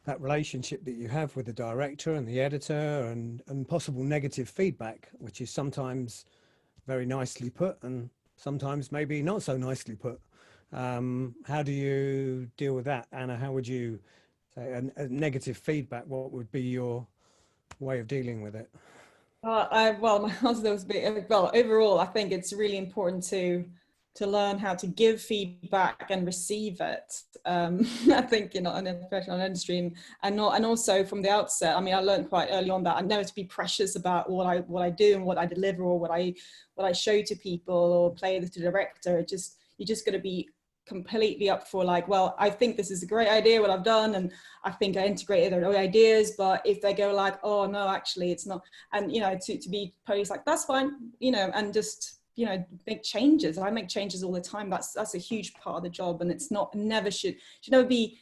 that relationship that you have with the director and the editor, and possible negative feedback, which is sometimes very nicely put and sometimes maybe not so nicely put. How do you deal with that, Anna? How would you say a negative feedback? What would be your way of dealing with it? My answer was overall, I think it's really important to learn how to give feedback and receive it. I think, in a professional industry, and also from the outset. I mean, I learned quite early on that I never to be precious about what I do and what I deliver, or what I show to people or play to the director. You just got to be completely up for, like, well, I think this is a great idea, what I've done, and I think I integrated their ideas, but if they go like, oh no, actually it's not, and to be posed like, that's fine, and just make changes. I make changes all the time. That's a huge part of the job, and it's should never be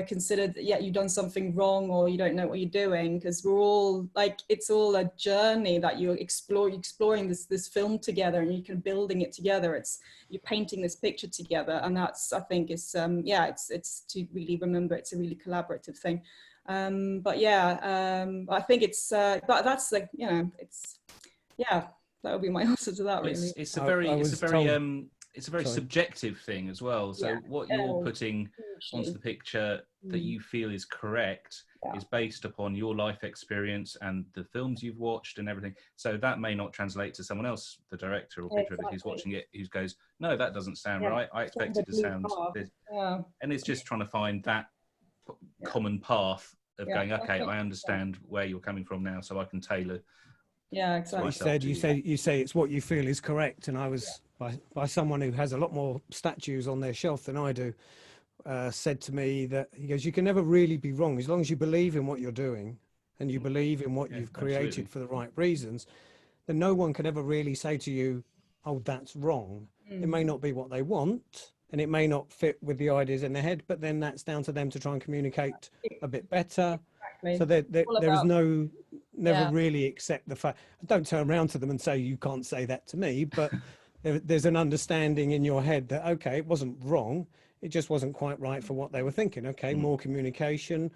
considered that, yeah, you've done something wrong or you don't know what you're doing, because we're all like, it's all a journey that you're exploring this film together, and you're building it together. You're painting this picture together, and that's, I think, is it's to really remember it's a really collaborative thing. I think it's that's like, it's, yeah, that would be my answer to that, really. It's a very subjective thing as well. So what you're putting onto the picture that you feel is correct is based upon your life experience and the films you've watched and everything. So that may not translate to someone else, the director or picture editor who's watching it, who goes, no, that doesn't sound right. I expect it to sound this. And it's just trying to find that common path of going, okay, I understand where you're coming from now, so I can tailor. Yeah, exactly. You say it's what you feel is correct, and I was by someone who has a lot more statues on their shelf than I do, said to me that, he goes, you can never really be wrong as long as you believe in what you're doing and you believe in what you've created for the right reasons. Then no one can ever really say to you, oh, that's wrong. It may not be what they want, and it may not fit with the ideas in their head, but then that's down to them to try and communicate a bit better. Exactly. So there is never Yeah. really accept the fact. Don't turn around to them and say, you can't say that to me, but there's an understanding in your head that, okay, it wasn't wrong, it just wasn't quite right for what they were thinking. Okay, more communication,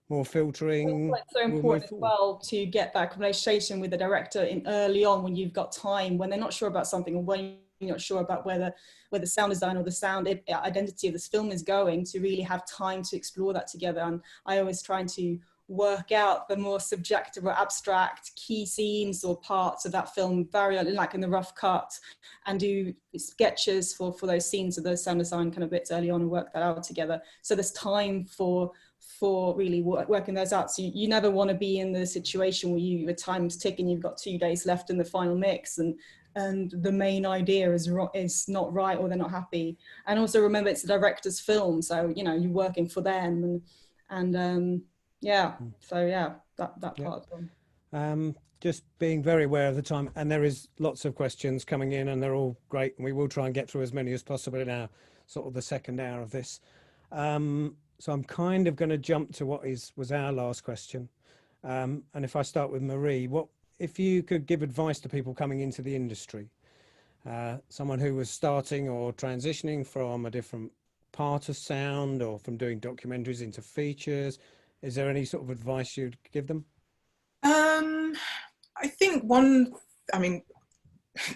more filtering. It's so important as well to get that conversation with the director in early on, when you've got time, when they're not sure about something, or when you're not sure about where the sound design or the sound identity of this film is going, to really have time to explore that together. And I always try to work out the more subjective or abstract key scenes or parts of that film, very like in the rough cut, and do sketches for those scenes of those sound design kind of bits early on, and work that out together. So there's time for really working those out. So you never want to be in the situation where your time's ticking, you've got 2 days left in the final mix, and the main idea is not right, or they're not happy. And also remember, it's the director's film, so you know you're working for them, and yeah, so yeah, that part. Just being very aware of the time, and there is lots of questions coming in, and they're all great, and we will try and get through as many as possible in our sort of the second hour of this. So I'm kind of going to jump to what was our last question, and if I start with Marie, what if you could give advice to people coming into the industry, someone who was starting or transitioning from a different part of sound, or from doing documentaries into features, is there any sort of advice you'd give them? I think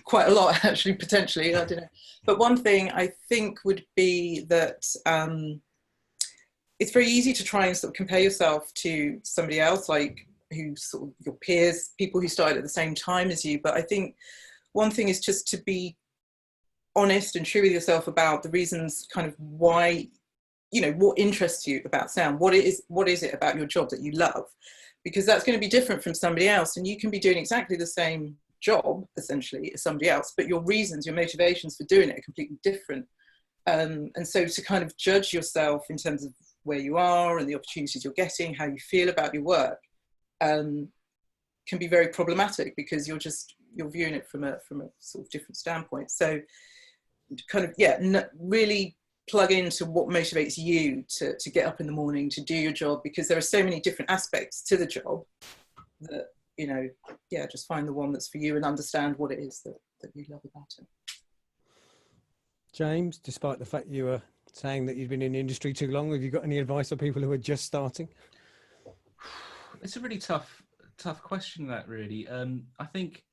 quite a lot actually, potentially, I don't know. But one thing I think would be that it's very easy to try and sort of compare yourself to somebody else, like who sort of your peers, people who started at the same time as you. But I think one thing is just to be honest and true with yourself about the reasons, kind of why, you know, what interests you about sound, what is it about your job that you love, because that's going to be different from somebody else, and you can be doing exactly the same job essentially as somebody else, but your reasons, your motivations for doing it are completely different. And so to kind of judge yourself in terms of where you are and the opportunities you're getting, how you feel about your work, can be very problematic, because you're viewing it from a sort of different standpoint. So kind of really plug into what motivates you to get up in the morning to do your job, because there are so many different aspects to the job that, you know, just find the one that's for you and understand what it is that you love about it. James, despite the fact you were saying that you've been in the industry too long, have you got any advice for people who are just starting? It's a really tough question, that really. I think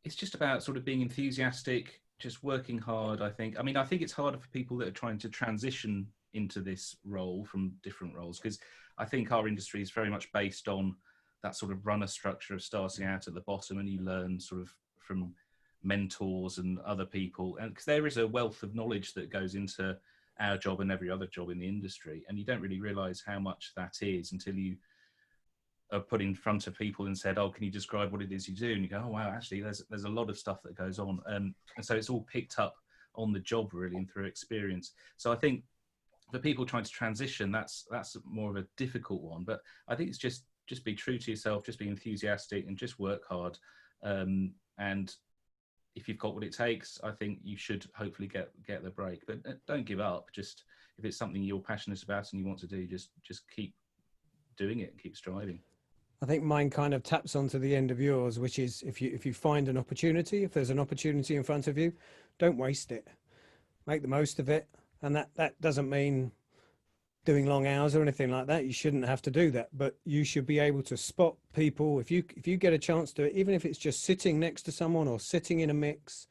it's just about sort of being enthusiastic, just working hard. I think it's harder for people that are trying to transition into this role from different roles, because I think our industry is very much based on that sort of runner structure of starting out at the bottom, and you learn sort of from mentors and other people, and because there is a wealth of knowledge that goes into our job and every other job in the industry, and you don't really realize how much that is until you are put in front of people and said, oh, can you describe what it is you do? And you go, oh wow, actually there's a lot of stuff that goes on, and so it's all picked up on the job really, and through experience. So I think for people trying to transition, that's more of a difficult one, but I think it's just be true to yourself, just be enthusiastic, and just work hard, and if you've got what it takes, I think you should hopefully get the break. But don't give up. Just if it's something you're passionate about and you want to do, just keep doing it and keep striving. I think mine kind of taps onto the end of yours, which is if you find an opportunity, if there's an opportunity in front of you, don't waste it. Make the most of it. And that doesn't mean doing long hours or anything like that. You shouldn't have to do that, but you should be able to spot people. If you get a chance to, even if it's just sitting next to someone or sitting in a mix,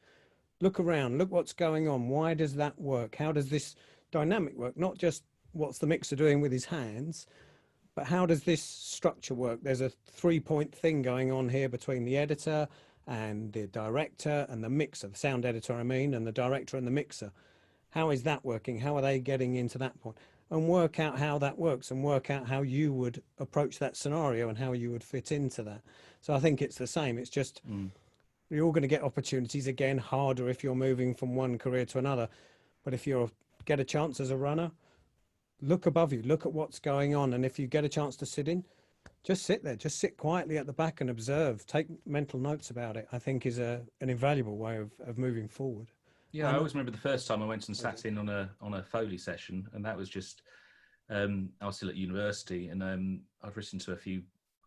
look around, look what's going on. Why does that work? How does this dynamic work? Not just what's the mixer doing with his hands, but how does this structure work? There's a 3-point thing going on here between the editor and the director and the mixer, the sound editor, I mean, and the director and the mixer. How is that working? How are they getting into that point? And work out how that works, and work out how you would approach that scenario and how you would fit into that. So I think it's the same. It's just you're all going to get opportunities, again, harder if you're moving from one career to another. But if you get a chance as a runner, look above you, look at what's going on. And if you get a chance to sit in, just sit there, just sit quietly at the back and observe, take mental notes about it, I think is an invaluable way of moving forward. Yeah, I always remember the first time I went and sat in on a Foley session, and that was just I was still at university, and I'd written to a few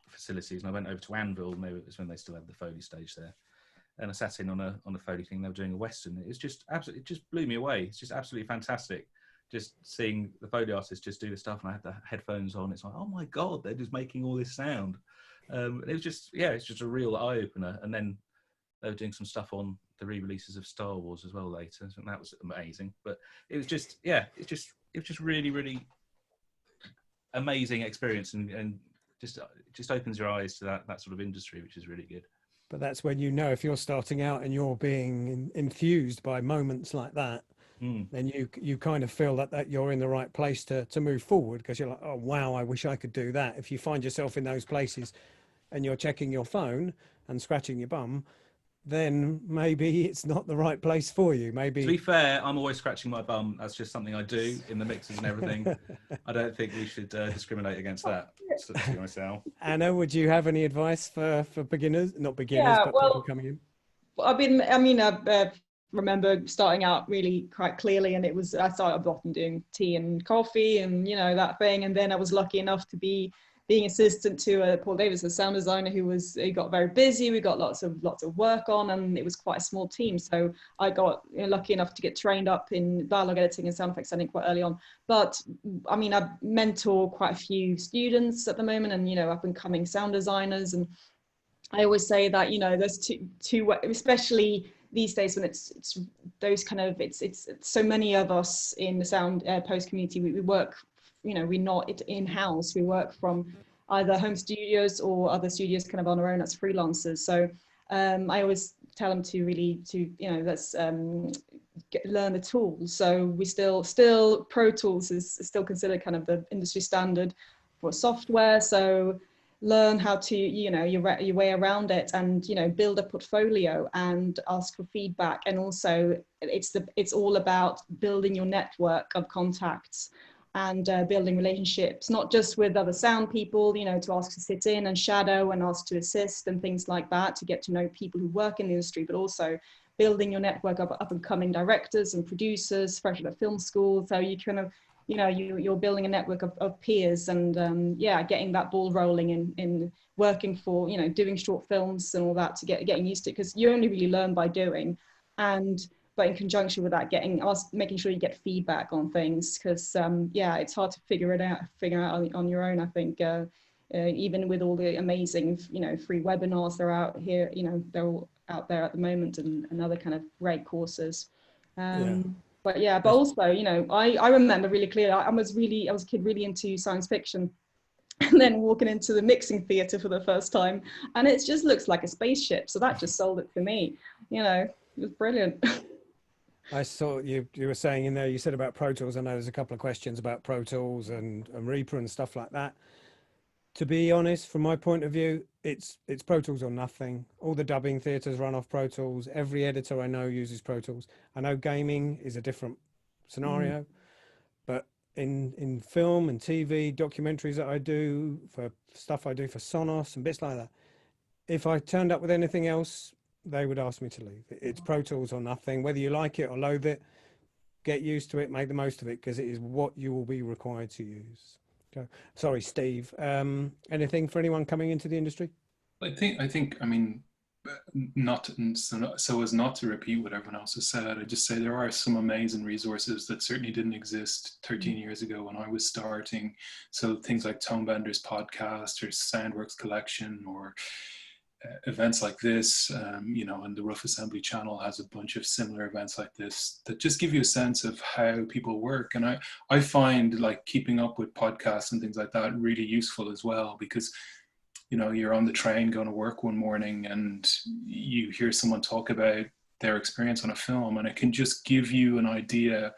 facilities, and I went over to Anvil, and it was when they still had the Foley stage there, and I sat in on a Foley thing. They were doing a Western. It was just absolutely, it just blew me away. It's just absolutely fantastic, just seeing the Foley artists just do the stuff, and I had the headphones on. It's like, oh my god, they're just making all this sound. It was just, yeah, it's just a real eye opener. And then they were doing some stuff on the re-releases of Star Wars as well later, and that was amazing. But it was just, yeah, it was just really, really amazing experience, and just opens your eyes to that sort of industry, which is really good. But that's when you know, if you're starting out and you're being enthused by moments like that, then you kind of feel that you're in the right place to move forward, because you're like, oh wow, I wish I could do that. If you find yourself in those places and you're checking your phone and scratching your bum, then maybe it's not the right place for you. Maybe, to be fair, I'm always scratching my bum. That's just something I do in the mixes and everything. I don't think we should discriminate against that, to be honest, Al. Anna, would you have any advice for beginners, not beginners, but people coming in? I remember starting out really quite clearly, and I started often doing tea and coffee and, you know, that thing. And then I was lucky enough to be being assistant to Paul Davis, a sound designer he got very busy. We got lots of work on, and it was quite a small team. So I got lucky enough to get trained up in dialogue editing and sound effects editing quite early on. But I mean, I mentor quite a few students at the moment, and, you know, up and coming sound designers. And I always say that, you know, there's two, especially these days when it's those kind of, it's so many of us in the sound post community, we work, you know, we're not in-house, we work from either home studios or other studios kind of on our own as freelancers. So I always tell them to you know, let's learn the tools. So we still Pro Tools is still considered kind of the industry standard for software. So learn how to, you know, your way around it, and, you know, build a portfolio and ask for feedback. And also it's all about building your network of contacts and building relationships, not just with other sound people, you know, to ask to sit in and shadow and ask to assist and things like that, to get to know people who work in the industry, but also building your network of up and coming directors and producers fresh out of film school. So you kind of, you know, you're building a network of peers, and yeah, getting that ball rolling in working for, you know, doing short films and all that, to getting used to it, because you only really learn by doing. But in conjunction with that, making sure you get feedback on things, because yeah, it's hard to figure out on your own. I think even with all the amazing, you know, free webinars that are out here, you know, they're all out there at the moment, and other kind of great courses. But also, you know, I remember really clearly, I was a kid really into science fiction, and then walking into the mixing theatre for the first time, and it just looks like a spaceship. So that just sold it for me. You know, it was brilliant. I saw you were saying in there, you said about Pro Tools. I know there's a couple of questions about Pro Tools and Reaper and stuff like that. To be honest, from my point of view, it's Pro Tools or nothing. All the dubbing theatres run off Pro Tools. Every editor I know uses Pro Tools. I know gaming is a different scenario, but in film and TV, documentaries that I do, for stuff I do for Sonos and bits like that, if I turned up with anything else, they would ask me to leave. It's Pro Tools or nothing. Whether you like it or loathe it, get used to it, make the most of it, because it is what you will be required to use. Okay. Sorry, Steve. Anything for anyone coming into the industry? I think. I mean, so as not to repeat what everyone else has said, I just say there are some amazing resources that certainly didn't exist 13 years ago when I was starting. So things like Tone Bender's podcast or Soundworks Collection, or events like this, you know, and the Rough Assembly channel has a bunch of similar events like this that just give you a sense of how people work. And I find like keeping up with podcasts and things like that really useful as well, because, you know, you're on the train going to work one morning and you hear someone talk about their experience on a film, and it can just give you an idea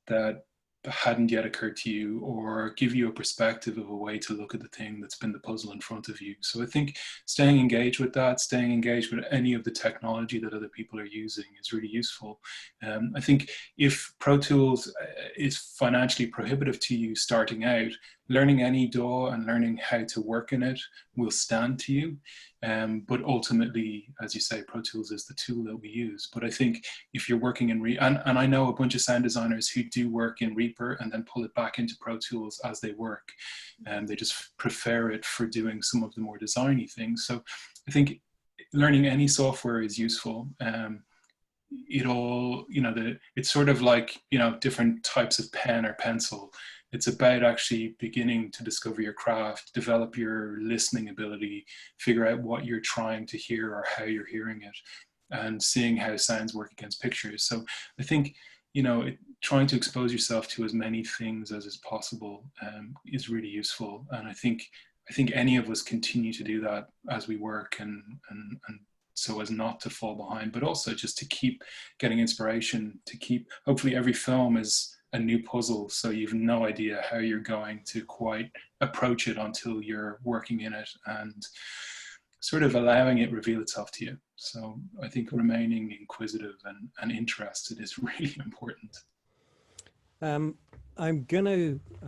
that hadn't yet occurred to you, or give you a perspective of a way to look at the thing that's been the puzzle in front of you. So I think staying engaged with that, staying engaged with any of the technology that other people are using is really useful. I think if Pro Tools is financially prohibitive to you starting out, learning any DAW and learning how to work in it will stand to you. But ultimately, as you say, Pro Tools is the tool that we use. But I think if you're working in and I know a bunch of sound designers who do work in Reaper and then pull it back into Pro Tools as they work, and they just prefer it for doing some of the more designy things. So I think learning any software is useful. It's sort of like, different types of pen or pencil. It's about actually beginning to discover your craft, develop your listening ability, figure out what you're trying to hear or how you're hearing it, and seeing how sounds work against pictures. So I think, trying to expose yourself to as many things as is possible is really useful. And I think any of us continue to do that as we work, and so as not to fall behind, but also just to keep getting inspiration, to keep, hopefully every film is a new puzzle, so you've no idea how you're going to quite approach it until you're working in it and sort of allowing it reveal itself to you. So I think remaining inquisitive and interested is really important. I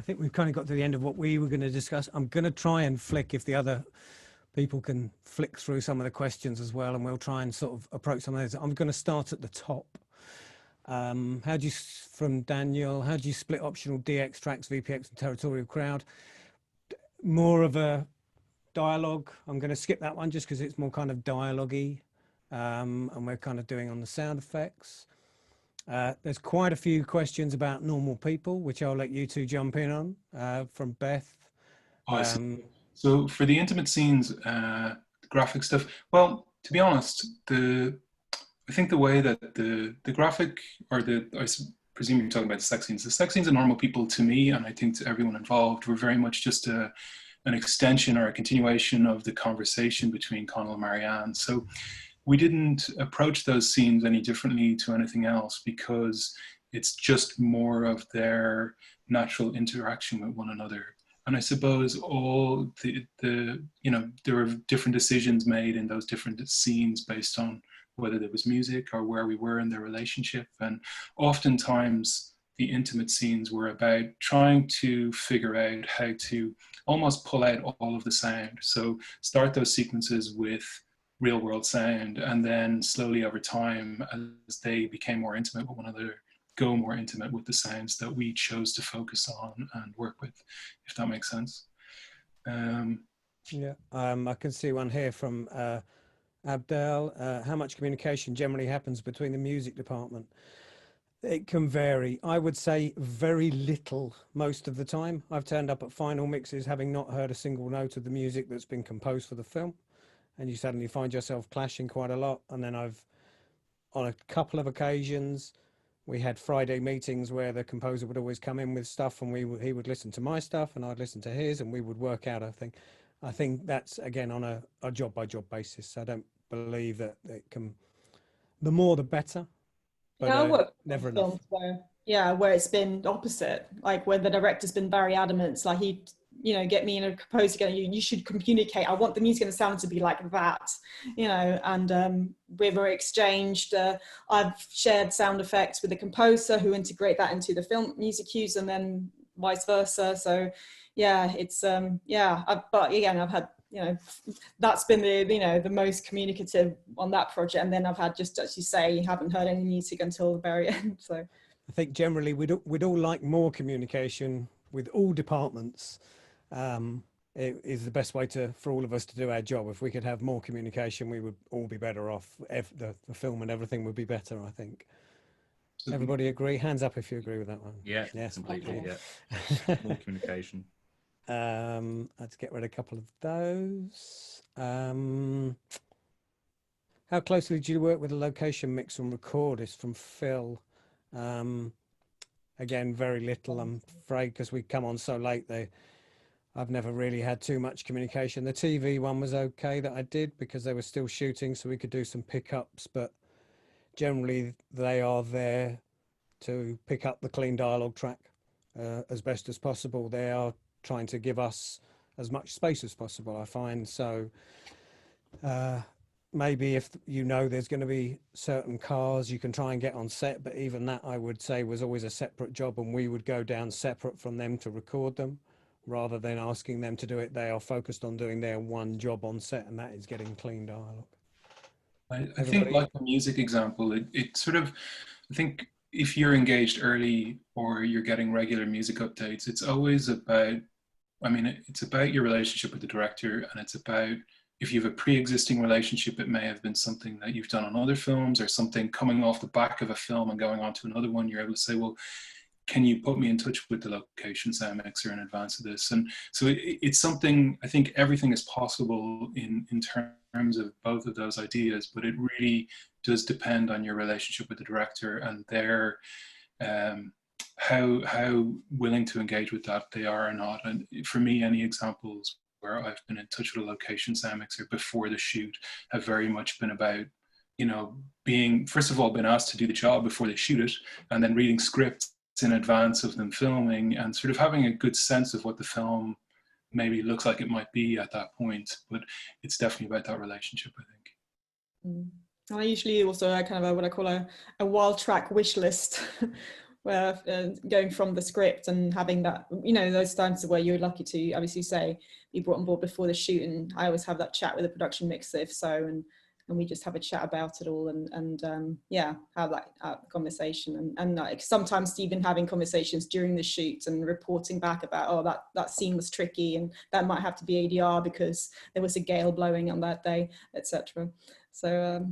think we've kind of got to the end of what we were going to discuss. I'm going to try and flick if the other people can flick through some of the questions as well, and we'll try and sort of approach some of those. I'm going to start at the top. From Daniel, how do you split optional DX tracks, VPX and territorial crowd? More of a dialogue. I'm going to skip that one just because it's more kind of dialogue-y, and we're kind of doing on the sound effects. There's quite a few questions about normal people, which I'll let you two jump in on, from Beth. So for the intimate scenes, graphic stuff, well, to be honest, I think the way that the graphic, or I presume you're talking about the sex scenes are normal people to me, and I think to everyone involved, were very much just an extension or a continuation of the conversation between Connell and Marianne. So we didn't approach those scenes any differently to anything else, because it's just more of their natural interaction with one another. And I suppose all there were different decisions made in those different scenes based on whether there was music or where we were in their relationship. And oftentimes the intimate scenes were about trying to figure out how to almost pull out all of the sound. So start those sequences with real world sound, and then slowly over time, as they became more intimate with one another, go more intimate with the sounds that we chose to focus on and work with, if that makes sense. Yeah, I can see one here from Abdel. How much communication generally happens between the music department? It can vary. I would say very little most of the time. I've turned up at final mixes having not heard a single note of the music that's been composed for the film, and you suddenly find yourself clashing quite a lot. And then on a couple of occasions, we had Friday meetings where the composer would always come in with stuff, and he would listen to my stuff and I'd listen to his, and we would work out a thing. I think that's, again, on a job by job basis. I don't believe that it can, the more the better, but yeah, I work never on enough. films where it's been opposite, like where the director's been very adamant. It's like he'd get me and a composer together, you should communicate, I want the music and the sound to be like that, and we've exchanged, I've shared sound effects with the composer who integrate that into the film music cues, and then vice versa. So yeah, it's but again, I've had, that's been the most communicative on that project, and then I've had, just as you say, you haven't heard any music until the very end. So I think generally we'd all like more communication with all departments. It is the best way for all of us to do our job. If we could have more communication, we would all be better off. The film and everything would be better, I think. Everybody agree? Hands up if you agree with that one. Yeah, yes, completely. Yeah, more communication. Let's get rid of a couple of those. How closely do you work with a location mix and recordist? From Phil. Again, very little, I'm afraid, because we come on so late. I've never really had too much communication. The TV one was okay that I did, because they were still shooting, so we could do some pickups, but generally they are there to pick up the clean dialogue track as best as possible. They are trying to give us as much space as possible, I find. So maybe if there's going to be certain cars you can try and get on set, but even that, I would say, was always a separate job, and we would go down separate from them to record them, rather than asking them to do it. They are focused on doing their one job on set, and that is getting clean dialogue. I think, like the music example, it sort of, I think if you're engaged early or you're getting regular music updates, it's always about, I mean, it's about your relationship with the director, and it's about, if you have a pre-existing relationship, it may have been something that you've done on other films or something coming off the back of a film and going on to another one. You're able to say, well, can you put me in touch with the location sound mixer in advance of this? And so it's something, I think everything is possible in terms of both of those ideas, but it really does depend on your relationship with the director and their, how willing to engage with that they are or not. And for me, any examples where I've been in touch with a location sound mixer before the shoot have very much been about, you know, being, first of all, been asked to do the job before they shoot it, and then reading scripts in advance of them filming, and sort of having a good sense of what the film maybe looks like it might be at that point. But it's definitely about that relationship, I think. I usually also kind of what I call a wild track wish list, where going from the script and having that, you know, those times where you're lucky to obviously say be brought on board before the shoot, and I always have that chat with the production mixer if so, and we just have a chat about it all, and yeah, have that conversation, and like sometimes even having conversations during the shoot and reporting back about, oh, that scene was tricky and that might have to be ADR because there was a gale blowing on that day, etc. So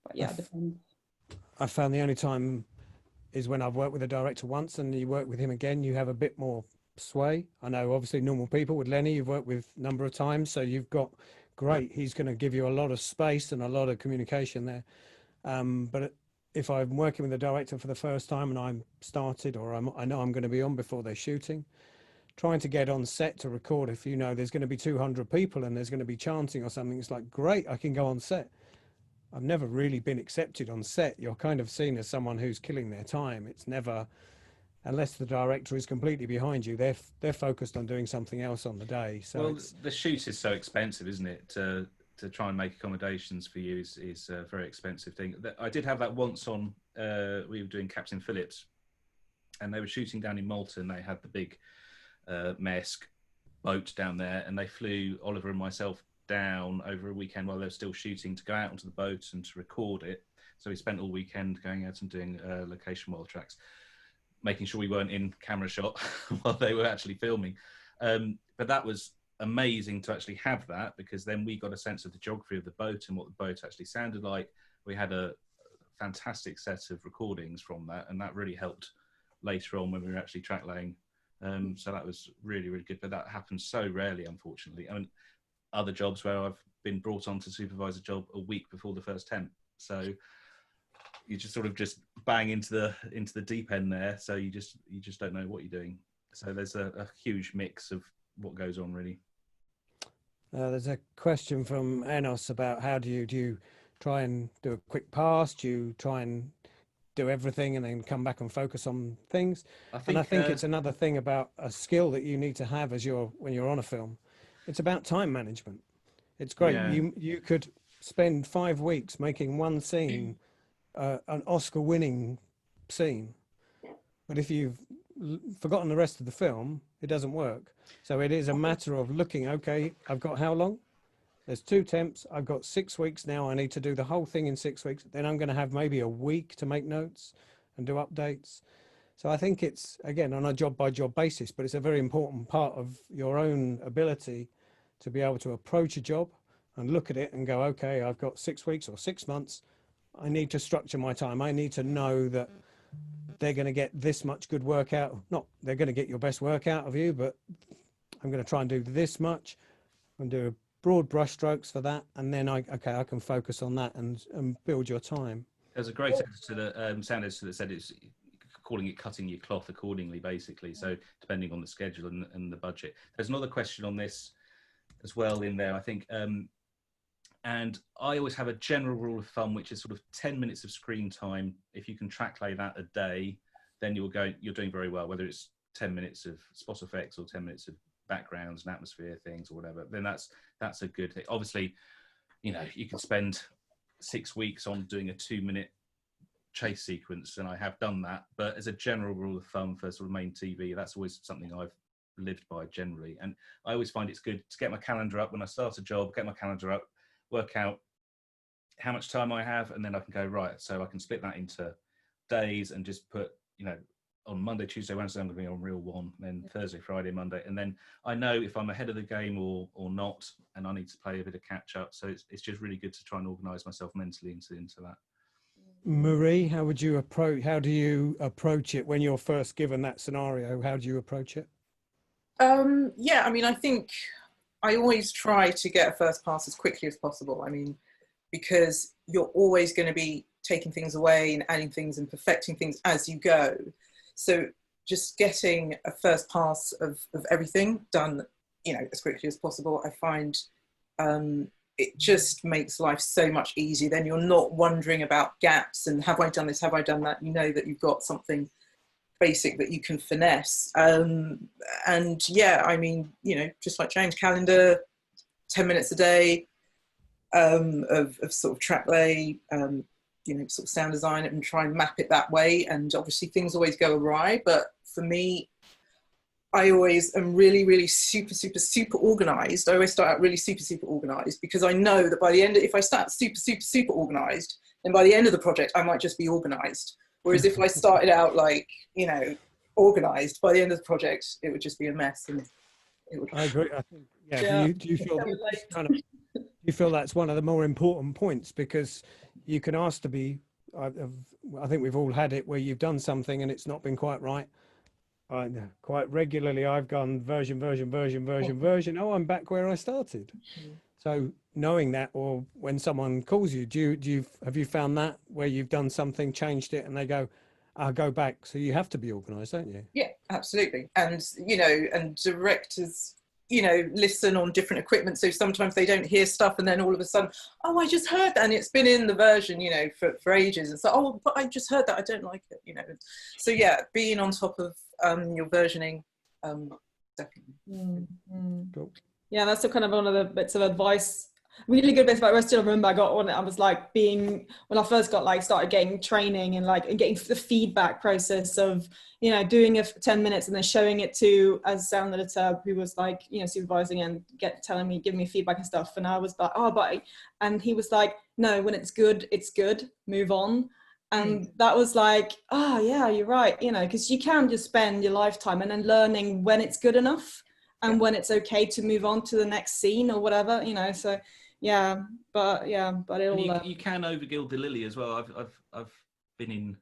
but yeah, it depends. I found the only time is when I've worked with a director once and you work with him again, you have a bit more sway. I know obviously normal people, with Lenny you've worked with a number of times, so you've got, great, he's going to give you a lot of space and a lot of communication there. But if I'm working with a director for the first time and I'm started, or I know I'm going to be on before they're shooting, trying to get on set to record, if you know there's going to be 200 people and there's going to be chanting or something, it's like, great, I can go on set. I've never really been accepted on set. You're kind of seen as someone who's killing their time. It's never, unless the director is completely behind you, they're focused on doing something else on the day. So well, the shoot is so expensive, isn't it? To try and make accommodations for you is a very expensive thing. I did have that once on, we were doing Captain Phillips, and they were shooting down in Malta, and they had the big Maersk boat down there, and they flew Oliver and myself down over a weekend while they were still shooting to go out onto the boat and to record it. So we spent all weekend going out and doing location wild tracks, making sure we weren't in camera shot while they were actually filming. But that was amazing to actually have that, because then we got a sense of the geography of the boat and what the boat actually sounded like. We had a fantastic set of recordings from that, and that really helped later on when we were actually track laying. So that was really, really good, but that happens so rarely, unfortunately. I mean, other jobs where I've been brought on to supervise a job a week before the first temp, so you just sort of just bang into the deep end there. So you just don't know what you're doing. So there's a huge mix of what goes on, really. There's a question from Enos about how do you try and do a quick pass? Do you try and do everything and then come back and focus on things? I think it's another thing about a skill that you need to have when you're on a film. It's about time management. It's great. Yeah. You could spend 5 weeks making one scene, an Oscar-winning scene, but if you've forgotten the rest of the film, it doesn't work. So it is a matter of looking, okay, I've got how long? There's 2 temps. I've got 6 weeks now. I need to do the whole thing in 6 weeks. Then I'm going to have maybe a week to make notes and do updates. So I think it's, again, on a job-by-job basis, but it's a very important part of your own ability to be able to approach a job and look at it and go, okay, I've got 6 weeks or 6 months. I need to structure my time. I need to know that they're going to get this much good work out. Not they're going to get your best work out of you, but I'm going to try and do this much and do broad brushstrokes for that. And then I can focus on that and build your time. There's a great editor, sound editor, that said it's calling it cutting your cloth accordingly, basically. So depending on the schedule and the budget. There's another question on this as well in there, I think. And I always have a general rule of thumb, which is sort of 10 minutes of screen time. If you can track lay that a day, then you're doing very well. Whether it's 10 minutes of spot effects or 10 minutes of backgrounds and atmosphere things or whatever, then that's a good thing. Obviously, you know, you can spend 6 weeks on doing a 2-minute chase sequence, and I have done that. But as a general rule of thumb for sort of main TV, that's always something I've lived by generally. And I always find it's good to get my calendar up when I start a job, get my calendar up, work out how much time I have, and then I can go, right, so I can split that into days and just put, you know, on Monday, Tuesday, Wednesday, I'm going to be on Reel 1, then Thursday, Friday, Monday, and then I know if I'm ahead of the game or not, and I need to play a bit of catch up. So it's just really good to try and organise myself mentally into that. Marie, how do you approach it when you're first given that scenario? How do you approach it? Yeah, I mean, I think I always try to get a first pass as quickly as possible. I mean, because you're always going to be taking things away and adding things and perfecting things as you go. So just getting a first pass of everything done, you know, as quickly as possible, I find it just makes life so much easier. Then you're not wondering about gaps and have I done this, have I done that? You know that you've got something basic that you can finesse. And yeah, I mean, you know, just like James, calendar, 10 minutes a day of sort of track lay, you know, sort of sound design it and try and map it that way. And obviously things always go awry, but for me, I always am really, really super organized. I always start out really super organized, because I know that by the end, if I start super organized, then by the end of the project, I might just be organized. Whereas if I started out like, you know, organized, by the end of the project, it would just be a mess. And it would. I agree. I think, yeah. Yeah. Do you feel do you feel that's one of the more important points, because you can ask to be, I think we've all had it where you've done something and it's not been quite right. I know quite regularly I've gone version. Oh, I'm back where I started. So knowing that, or when someone calls you, have you found that where you've done something, changed it, and they go, I'll go back? So you have to be organised, don't you? Yeah, absolutely. And, you know, and directors, you know, listen on different equipment. So sometimes they don't hear stuff and then all of a sudden, oh, I just heard that. And it's been in the version, you know, for ages. And so, oh, but I just heard that. I don't like it, you know. So yeah, being on top of your versioning, definitely. Cool. Yeah, that's kind of one of the bits of advice, really good bits of advice. I still remember I got on it. I was like when I first got started getting training and getting the feedback process of, you know, doing it for 10 minutes and then showing it to a sound editor who was like, you know, supervising and giving me feedback and stuff. And I was like, oh, and he was like, no, when it's good, move on. And that was like, oh yeah, you're right. You know, because you can just spend your lifetime and then learning when it's good enough and when it's okay to move on to the next scene or whatever, you know. So but it'll you can overgild the lily as well. I've been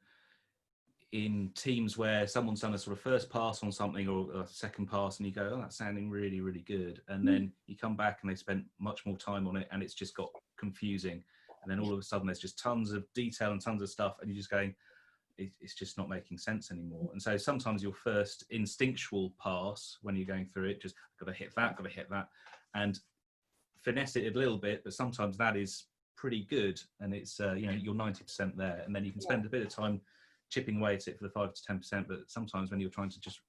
in teams where someone's done a sort of first pass on something or a second pass, and you go, oh, that's sounding really, really good, and then you come back and they spent much more time on it and it's just got confusing, and then all of a sudden there's just tons of detail and tons of stuff, and you're just going, it's just not making sense anymore. And so sometimes your first instinctual pass when you're going through it, just got to hit that, and finesse it a little bit, but sometimes that is pretty good, and it's you know, you're 90% there, and then you can spend a bit of time chipping away at it for the 5 to 10%. But sometimes when you're trying to just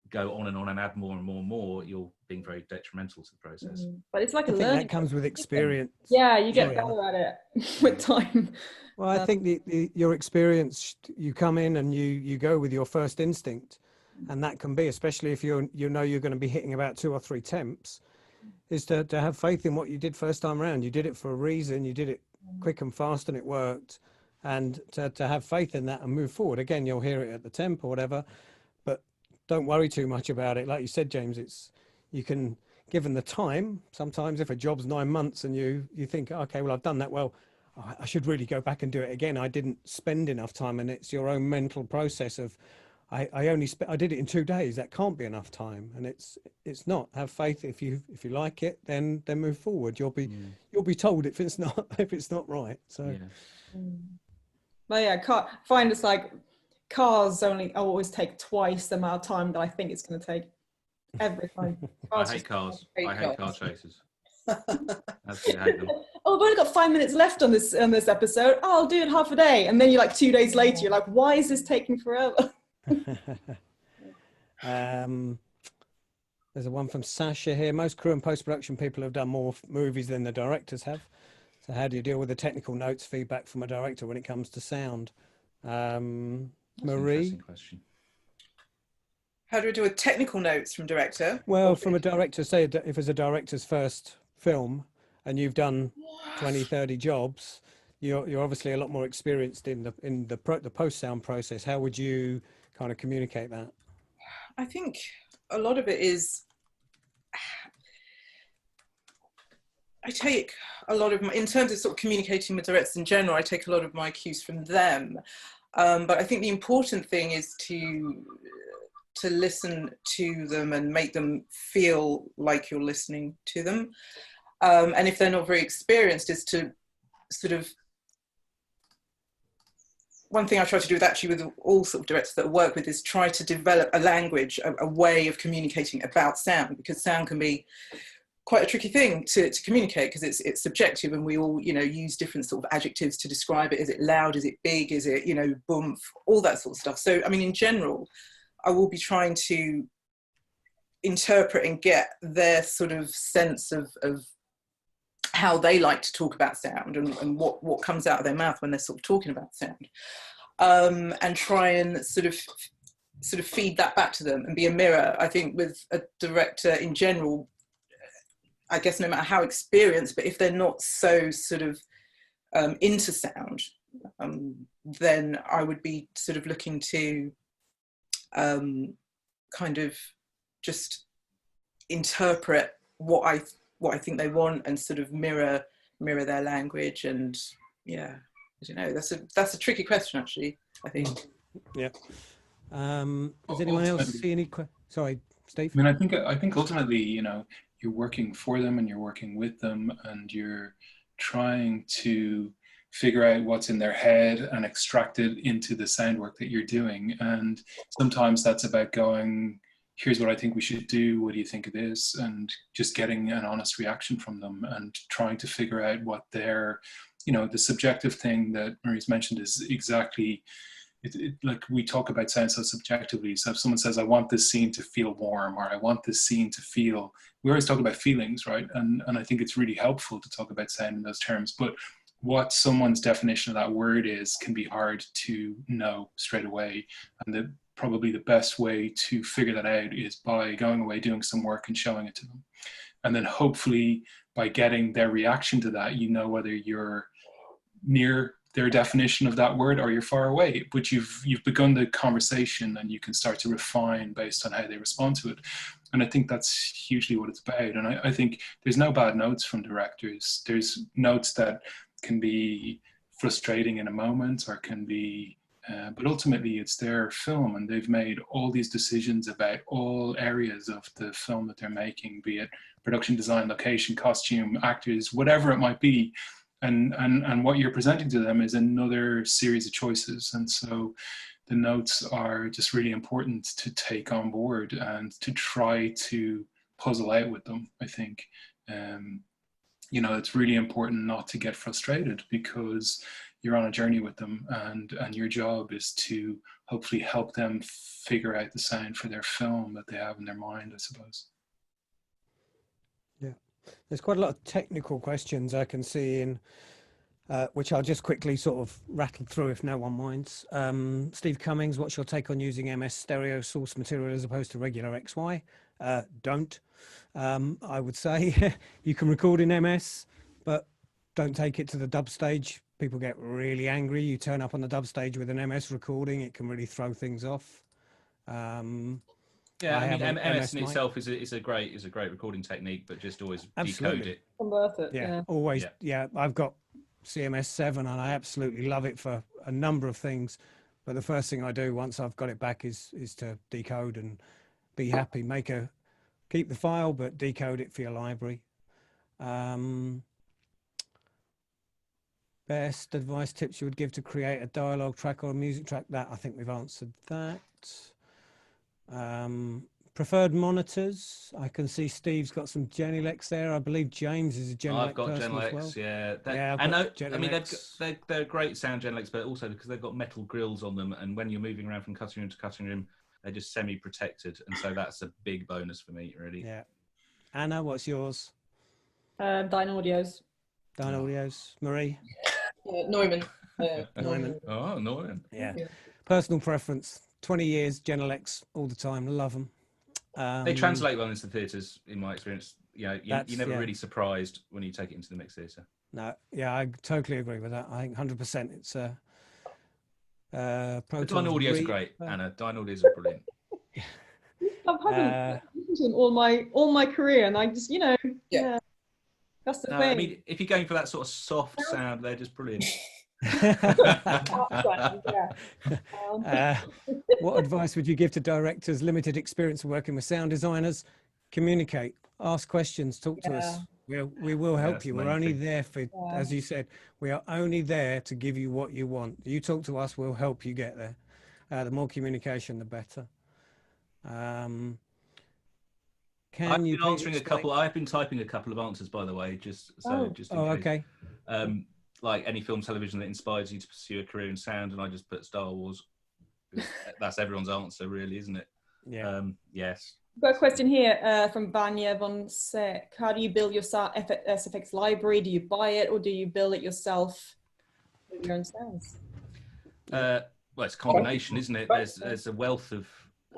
go on and add more and more, you're being very detrimental to the process. But it's like I think that comes with experience. Yeah, you get better at it with time. Well, I think your experience, you come in and you go with your first instinct, and that can be, especially if you know you're going to be hitting about 2 or 3 temps, is to have faith in what you did first time around. You did it for a reason. You did it quick and fast, and it worked. And to have faith in that and move forward. Again, you'll hear it at the temp or whatever, but don't worry too much about it. Like you said, James, you can, given the time, sometimes if a job's 9 months and you think, okay, well, I've done that well, I should really go back and do it again. I didn't spend enough time, and it's your own mental process of, I did it in 2 days. That can't be enough time, and it's not. Have faith. If you like it, then move forward. You'll be told if it's not right. So. Yeah. But yeah, find it's like cars always take twice the amount of time that I think it's going to take every time. I hate cars. I hate car chasers. Absolutely hate them. Oh, I've only got 5 minutes left on this episode. Oh, I'll do it half a day, and then you're like 2 days later, you're like, why is this taking forever? There's a one from Sasha here. Most crew and post-production people have done more movies than the directors have. So how do you deal with the technical notes feedback from a director when it comes to sound? Marie? Question. How do we do with technical notes from director? Well, from a director, say if it's a director's first film and you've done 20, 30 jobs, you're obviously a lot more experienced in the post sound process. How would you kind of communicate that? I think a lot of it is, I take a lot of my, in terms of sort of communicating with directors in general, I take a lot of my cues from them. But I think the important thing is to listen to them and make them feel like you're listening to them. And if they're not very experienced, is to sort of, one thing I try to do with actually with all sort of directors that I work with is try to develop a language, a way of communicating about sound, because sound can be quite a tricky thing to communicate, because it's subjective, and we all, you know, use different sort of adjectives to describe it. Is it loud? Is it big? Is it, you know, boomf? All that sort of stuff. So, I mean, in general, I will be trying to interpret and get their sort of sense of how they like to talk about sound, and what comes out of their mouth when they're sort of talking about sound, and try and sort of feed that back to them and be a mirror. I think with a director in general, I guess no matter how experienced, but if they're not so sort of into sound, then I would be sort of looking to kind of just interpret what I think they want, and sort of mirror their language. And yeah, I don't know, that's a tricky question, actually, I think. Yeah. Does anyone else see any sorry, Steve? I mean, I think ultimately, you know, you're working for them and you're working with them, and you're trying to figure out what's in their head and extract it into the sound work that you're doing. And sometimes that's about going, here's what I think we should do, what do you think of this? And just getting an honest reaction from them, and trying to figure out what their, you know, the subjective thing that Marie's mentioned is exactly, like we talk about sound so subjectively. So if someone says, I want this scene to feel warm, or I want this scene to feel, we always talk about feelings, right? And I think it's really helpful to talk about sound in those terms. But what someone's definition of that word is can be hard to know straight away. And probably the best way to figure that out is by going away, doing some work and showing it to them. And then hopefully by getting their reaction to that, you know whether you're near their definition of that word or you're far away. But you've begun the conversation, and you can start to refine based on how they respond to it. And I think that's hugely what it's about. And I think there's no bad notes from directors. There's notes that can be frustrating in a moment, or can be but ultimately it's their film, and they've made all these decisions about all areas of the film that they're making, be it production design, location, costume, actors, whatever it might be. And what you're presenting to them is another series of choices. And so the notes are just really important to take on board and to try to puzzle out with them, I think. You know, it's really important not to get frustrated, because you're on a journey with them, and your job is to hopefully help them figure out the sound for their film that they have in their mind, I suppose. Yeah, there's quite a lot of technical questions I can see in, which I'll just quickly sort of rattle through if no one minds. Steve Cummings, what's your take on using MS stereo source material as opposed to regular XY? Don't. I would say you can record in MS, but don't take it to the dub stage. People get really angry. You turn up on the dub stage with an MS recording, it can really throw things off. Yeah, I mean, MS in itself is a great recording technique, but just always decode it. Convert it. Yeah, always. Yeah, I've got CMS7 and I absolutely love it for a number of things. But the first thing I do once I've got it back is to decode and be happy. Keep the file, but decode it for your library. Best advice, tips you would give to create a dialogue track or a music track? That, I think we've answered that. Preferred monitors. I can see Steve's got some Genelecs there. I believe James is a Genelec person as well. Yeah. I mean, they're great sound Genelecs, but also because they've got metal grills on them, and when you're moving around from cutting room to cutting room, they're just semi-protected, and so that's a big bonus for me, really. Yeah. Anna, what's yours? Dynaudio's. Dynaudio's. Marie? Neumann. Neumann. Oh, Neumann. Yeah. Personal preference. 20 years, Genelecs all the time, love them. They translate well into the theatres, in my experience. You know, you're never yeah. really surprised when you take it into the mixed theatre. No, yeah, I totally agree with that. I think 100%. It's The Dyne audios are great, Anna. Dyne audios are brilliant. I've had them all my career, and I just, you know, yeah, that's the thing. I mean, if you're going for that sort of soft sound, they're just brilliant. What advice would you give to directors limited experience of working with sound designers? Communicate, ask questions, talk to us. We will help you. We're only there for, as you said, we are only there to give you what you want. You talk to us, we'll help you get there. The more communication, the better. I've been typing a couple of answers, by the way, just in case. Okay. Like any film, television that inspires you to pursue a career in sound, and I just put Star Wars. That's everyone's answer, really, isn't it? Yeah. Yes. I've got a question here from Vanya von Sek. How do you build your SFX library? Do you buy it or do you build it yourself with your own sounds? Well, it's a combination, isn't it? There's a wealth of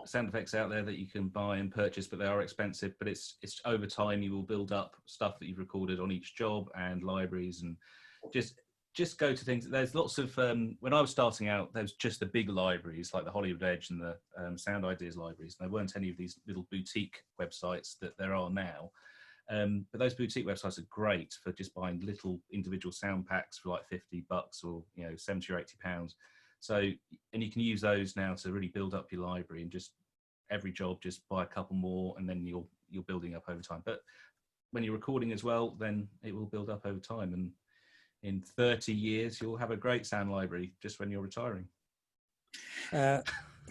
sound effects out there that you can buy and purchase, but they are expensive. But it's over time you will build up stuff that you've recorded on each job and libraries, and just go to things. There's lots of when I was starting out, there was just the big libraries like the Hollywood Edge and the Sound Ideas libraries. There weren't any of these little boutique websites that there are now. But those boutique websites are great for just buying little individual sound packs for like $50 or 70 or 80 pounds. So, and you can use those now to really build up your library, and just every job, just buy a couple more, and then you're building up over time. But when you're recording as well, then it will build up over time. And in 30 years, you'll have a great sound library just when you're retiring.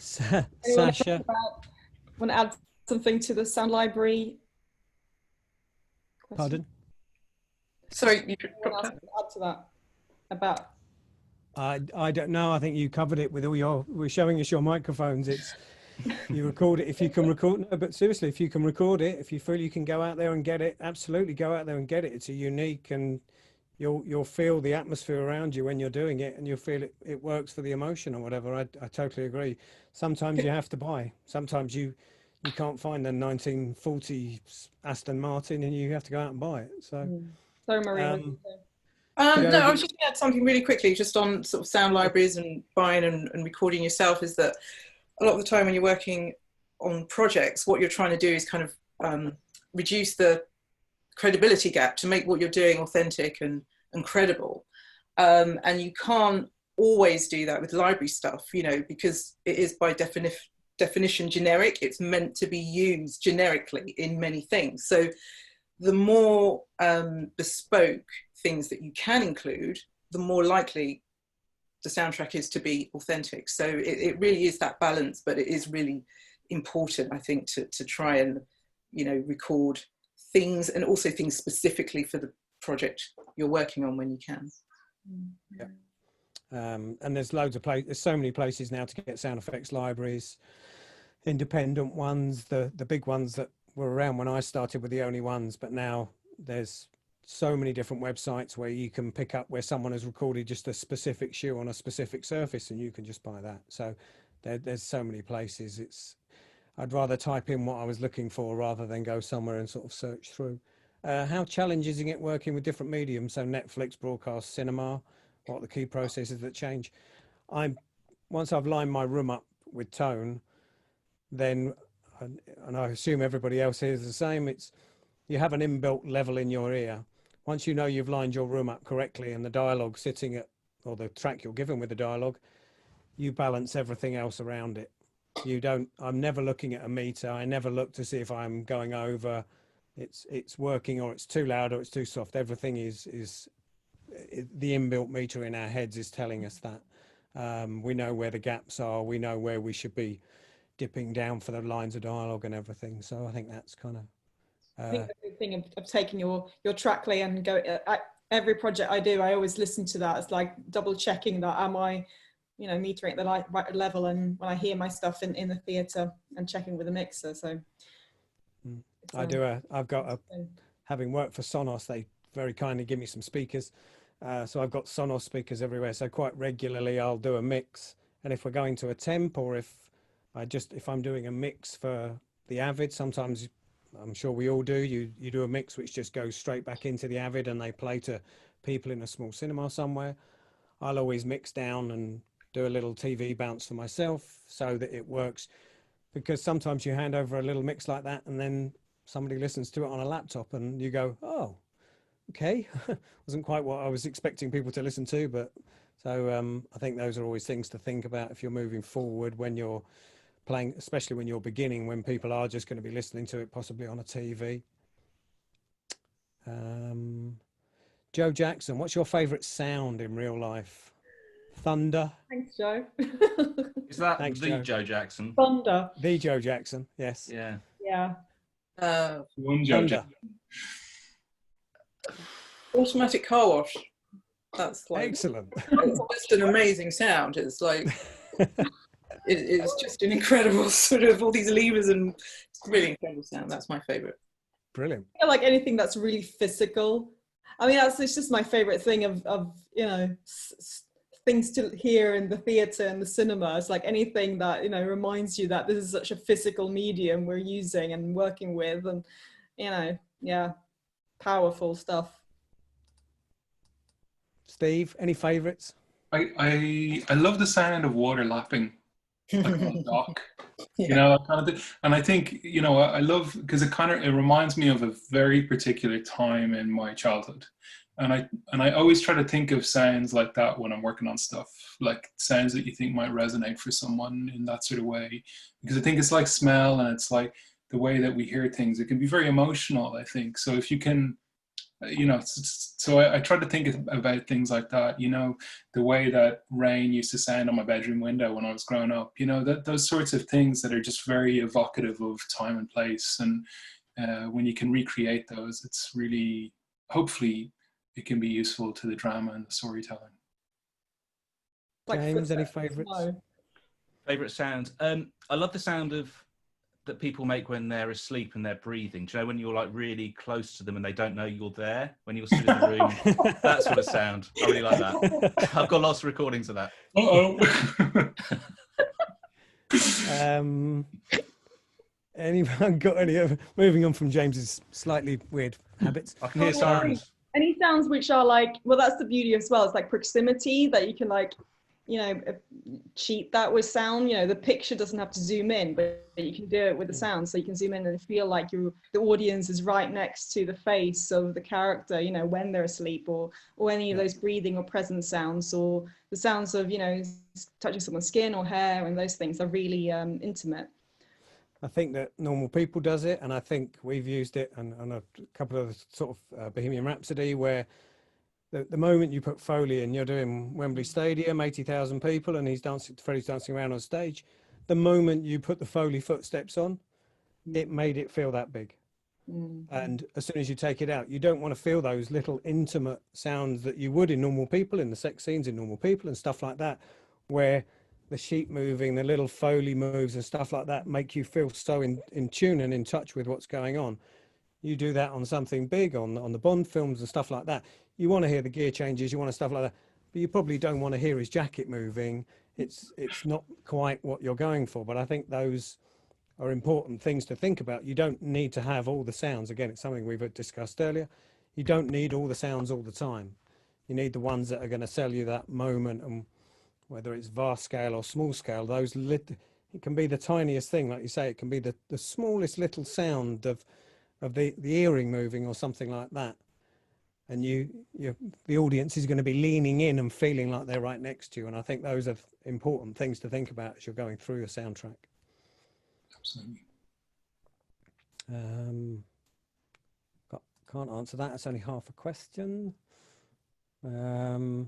Sasha, want to add something to the sound library? Pardon? Sorry, you dropped out. Add to that about. I don't know. I think you covered it with all we're showing us your microphones. It's, you record it if you can record. No, but seriously, if you can record it, if you feel you can go out there and get it, absolutely go out there and get it. It's a unique, and you'll feel the atmosphere around you when you're doing it, and you'll feel it works for the emotion or whatever. I totally agree. Sometimes you have to buy. Sometimes you can't find the 1940 Aston Martin, and you have to go out and buy it. So, sorry, Maria. No, I was just going to add something really quickly, just on sort of sound libraries and buying and recording yourself, is that a lot of the time when you're working on projects, what you're trying to do is kind of reduce the credibility gap to make what you're doing authentic and credible. And you can't always do that with library stuff, because it is by definition generic. It's meant to be used generically in many things. So the more bespoke things that you can include, the more likely the soundtrack is to be authentic. So it really is that balance, but it is really important, I think, to try and, record things, and also things specifically for the project you're working on when you can. Yeah. And there's loads of places, there's so many places now to get sound effects libraries, independent ones, the big ones that were around when I started were the only ones, but now there's so many different websites where you can pick up where someone has recorded just a specific shoe on a specific surface, and you can just buy that. So there's so many places. I'd rather type in what I was looking for rather than go somewhere and sort of search through. How challenging is it working with different mediums? So Netflix, broadcast, cinema, what are the key processes that change? Once I've lined my room up with tone, then, and I assume everybody else here is the same, you have an inbuilt level in your ear. Once you know you've lined your room up correctly and the dialogue sitting at, or the track you're given with the dialogue, you balance everything else around it. I'm never looking at a meter. I never look to see if I'm going over, it's working, or it's too loud or it's too soft. Everything is the inbuilt meter in our heads is telling us that. We know where the gaps are. We know where we should be dipping down for the lines of dialogue and everything. So I think that's kind of, I think the big thing of taking your track lay and go, every project I do, I always listen to that. It's like double checking that am I, metering at the right level, and when I hear my stuff in the theatre, and checking with the mixer. So having worked for Sonos, they very kindly give me some speakers. So I've got Sonos speakers everywhere. So quite regularly I'll do a mix, and if we're going to a temp, or if if I'm doing a mix for the Avid, sometimes I'm sure we all do, you do a mix which just goes straight back into the Avid and they play to people in a small cinema somewhere. I'll always mix down and do a little TV bounce for myself so that it works, because sometimes you hand over a little mix like that and then somebody listens to it on a laptop and you go, oh, okay. Wasn't quite what I was expecting people to listen to, but so I think those are always things to think about if you're moving forward when you're playing, especially when you're beginning, when people are just going to be listening to it possibly on a TV. Joe Jackson, what's your favorite sound in real life? Thunder. Thanks, Joe. Is that Thanks, the Joe. Joe Jackson? Thunder. The Joe Jackson, yes. Yeah. Yeah. One Joe Thunder. Automatic car wash. That's like, Excellent. it's just an amazing sound. It's like, it's just an incredible sort of all these levers, and it's a really incredible sound. That's my favorite. Brilliant. I like anything that's really physical. I mean, it's just my favorite thing of you know, things to hear in the theatre and the cinema. It's like anything that, you know, reminds you that this is such a physical medium we're using and working with, and, you know, yeah, powerful stuff. Steve, any favorites? I love the sound of water lapping, like on the dock. Yeah. You know, that kind of thing. And I think, you know, I love, because it reminds me of a very particular time in my childhood. And I always try to think of sounds like that when I'm working on stuff, like sounds that you think might resonate for someone in that sort of way. Because I think it's like smell, and it's like the way that we hear things. It can be very emotional, I think. So if you can, you know, so I try to think about things like that, you know, the way that rain used to sound on my bedroom window when I was growing up, you know, those sorts of things that are just very evocative of time and place. And when you can recreate those, it's really, hopefully, it can be useful to the drama and the storytelling. Like James, any footsteps. favourites? No. Favorite sound? I love the sound of that people make when they're asleep and they're breathing. Do you know when you're like really close to them and they don't know you're there? When you're still in the room, that sort of sound. I really like that. I've got lots of recordings of that. Anyone got any other, moving on from James's slightly weird habits? I can hear sirens. Any sounds which are like, well, that's the beauty as well. It's like proximity, that you can like, you know, cheat that with sound. You know, the picture doesn't have to zoom in, but you can do it with the sound. So you can zoom in and feel like the audience is right next to the face of the character, you know, when they're asleep, or any of those breathing or presence sounds, or the sounds of, you know, touching someone's skin or hair, and those things are really intimate. I think that Normal People does it, and I think we've used it on a couple of sort of Bohemian Rhapsody, where the moment you put Foley in, you're doing Wembley Stadium, 80,000 people, and Freddie's dancing around on stage. The moment you put the Foley footsteps on, it made it feel that big. And as soon as you take it out, you don't want to feel those little intimate sounds that you would in Normal People, in the sex scenes in Normal People and stuff like that, where the sheet moving, the little Foley moves and stuff like that make you feel so in tune and in touch with what's going on. You do that on something big, on the Bond films and stuff like that. You want to hear the gear changes, you want to stuff like that, but you probably don't want to hear his jacket moving. It's not quite what you're going for, but I think those are important things to think about. You don't need to have all the sounds. Again, it's something we've discussed earlier. You don't need all the sounds all the time. You need the ones that are going to sell you that moment, and whether it's vast scale or small scale, it can be the tiniest thing, like you say, it can be the smallest little sound of the earring moving or something like that. And the audience is going to be leaning in and feeling like they're right next to you. And I think those are important things to think about as you're going through your soundtrack. Absolutely. Can't answer that. It's only half a question. For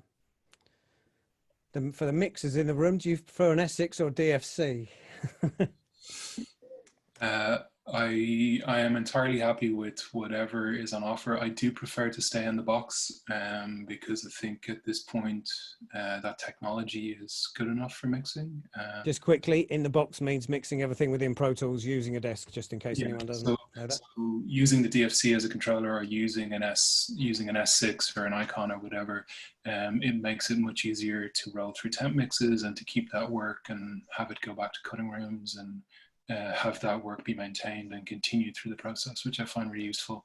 the mixers in the room, do you prefer an Essex or DFC? I am entirely happy with whatever is on offer. I do prefer to stay in the box because I think at this point that technology is good enough for mixing. Just quickly, in the box means mixing everything within Pro Tools using a desk, just in case Yeah, anyone doesn't so, know that. so using the DFC as a controller or using an S6 or an Icon or whatever, it makes it much easier to roll through temp mixes and to keep that work and have it go back to cutting rooms and have that work be maintained and continue through the process, which I find really useful.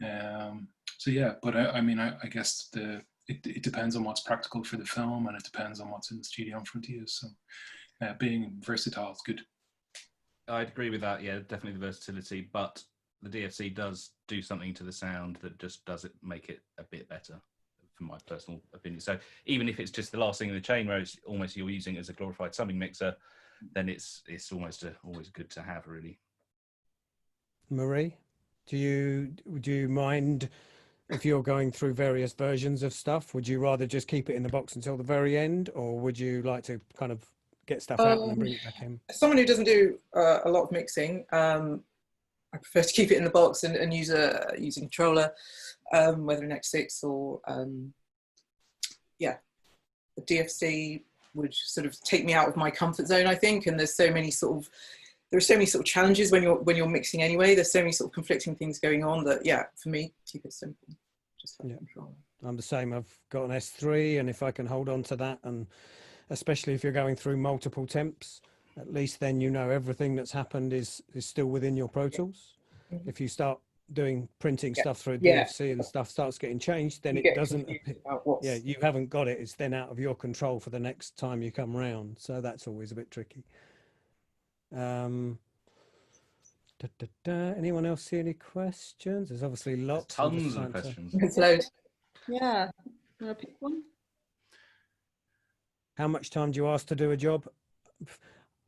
So yeah, but I mean, I guess it depends on what's practical for the film, and it depends on what's in the studio in front of you. So being versatile is good. I'd agree with that. Yeah, definitely the versatility, but the DFC does do something to the sound that just does it make it a bit better, from my personal opinion. So even if it's just the last thing in the chain, where it's almost you're using it as a glorified summing mixer, then it's almost always good to have, really. Marie, do you mind if you're going through various versions of stuff? Would you rather just keep it in the box until the very end, or would you like to kind of get stuff out and then bring it back in? Someone who doesn't do a lot of mixing, I prefer to keep it in the box and use a controller, whether an X6 or yeah, the DFC would sort of take me out of my comfort zone, I think. And there are so many sort of challenges when you're mixing anyway. There's so many sort of conflicting things going on that, yeah, for me, keep it simple. Just have control. I'm the same. I've got an S3, and if I can hold on to that, and especially if you're going through multiple temps, at least then you know everything that's happened is still within your Pro Tools. Mm-hmm. If you start doing printing stuff through DFC and stuff starts getting changed, then it doesn't you haven't got it. It's then out of your control for the next time you come round. So that's always a bit tricky. Anyone else see any questions? There's obviously lots. Tons of questions. There's loads. Yeah. You want to pick one? How much time do you ask to do a job?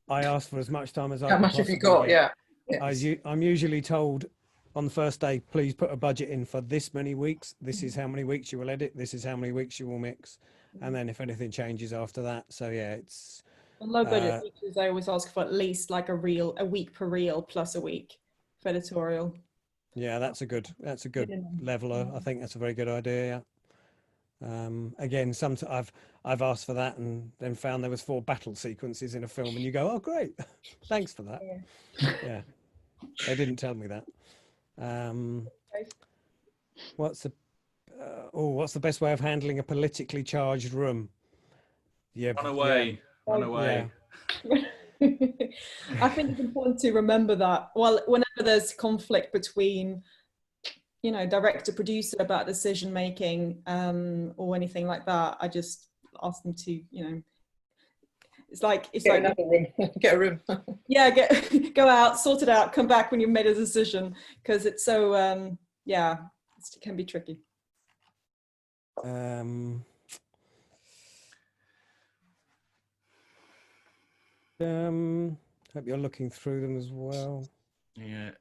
I ask for as much time as I How can much have you possibly got? get. Yeah. I'm usually told on the first day, please put a budget in for this many weeks. This is how many weeks you will edit. This is how many weeks you will mix. And then if anything changes after that. So yeah, it's low budget features. I always ask for at least like a week per reel plus a week for editorial. Yeah, that's a good leveler. I think that's a very good idea. Yeah. Again, I've asked for that and then found there was 4 battle sequences in a film, and you go, oh great, thanks for that. Yeah, they didn't tell me that. What's the best way of handling a politically charged room? Yeah, run away. Yeah. I think it's important to remember that. Well, whenever there's conflict between, director producer about decision making or anything like that, I just ask them to, Another room. Get a room. Yeah, go out, sort it out, come back when you've made a decision, because it's so it can be tricky. Hope you're looking through them as well. Yeah.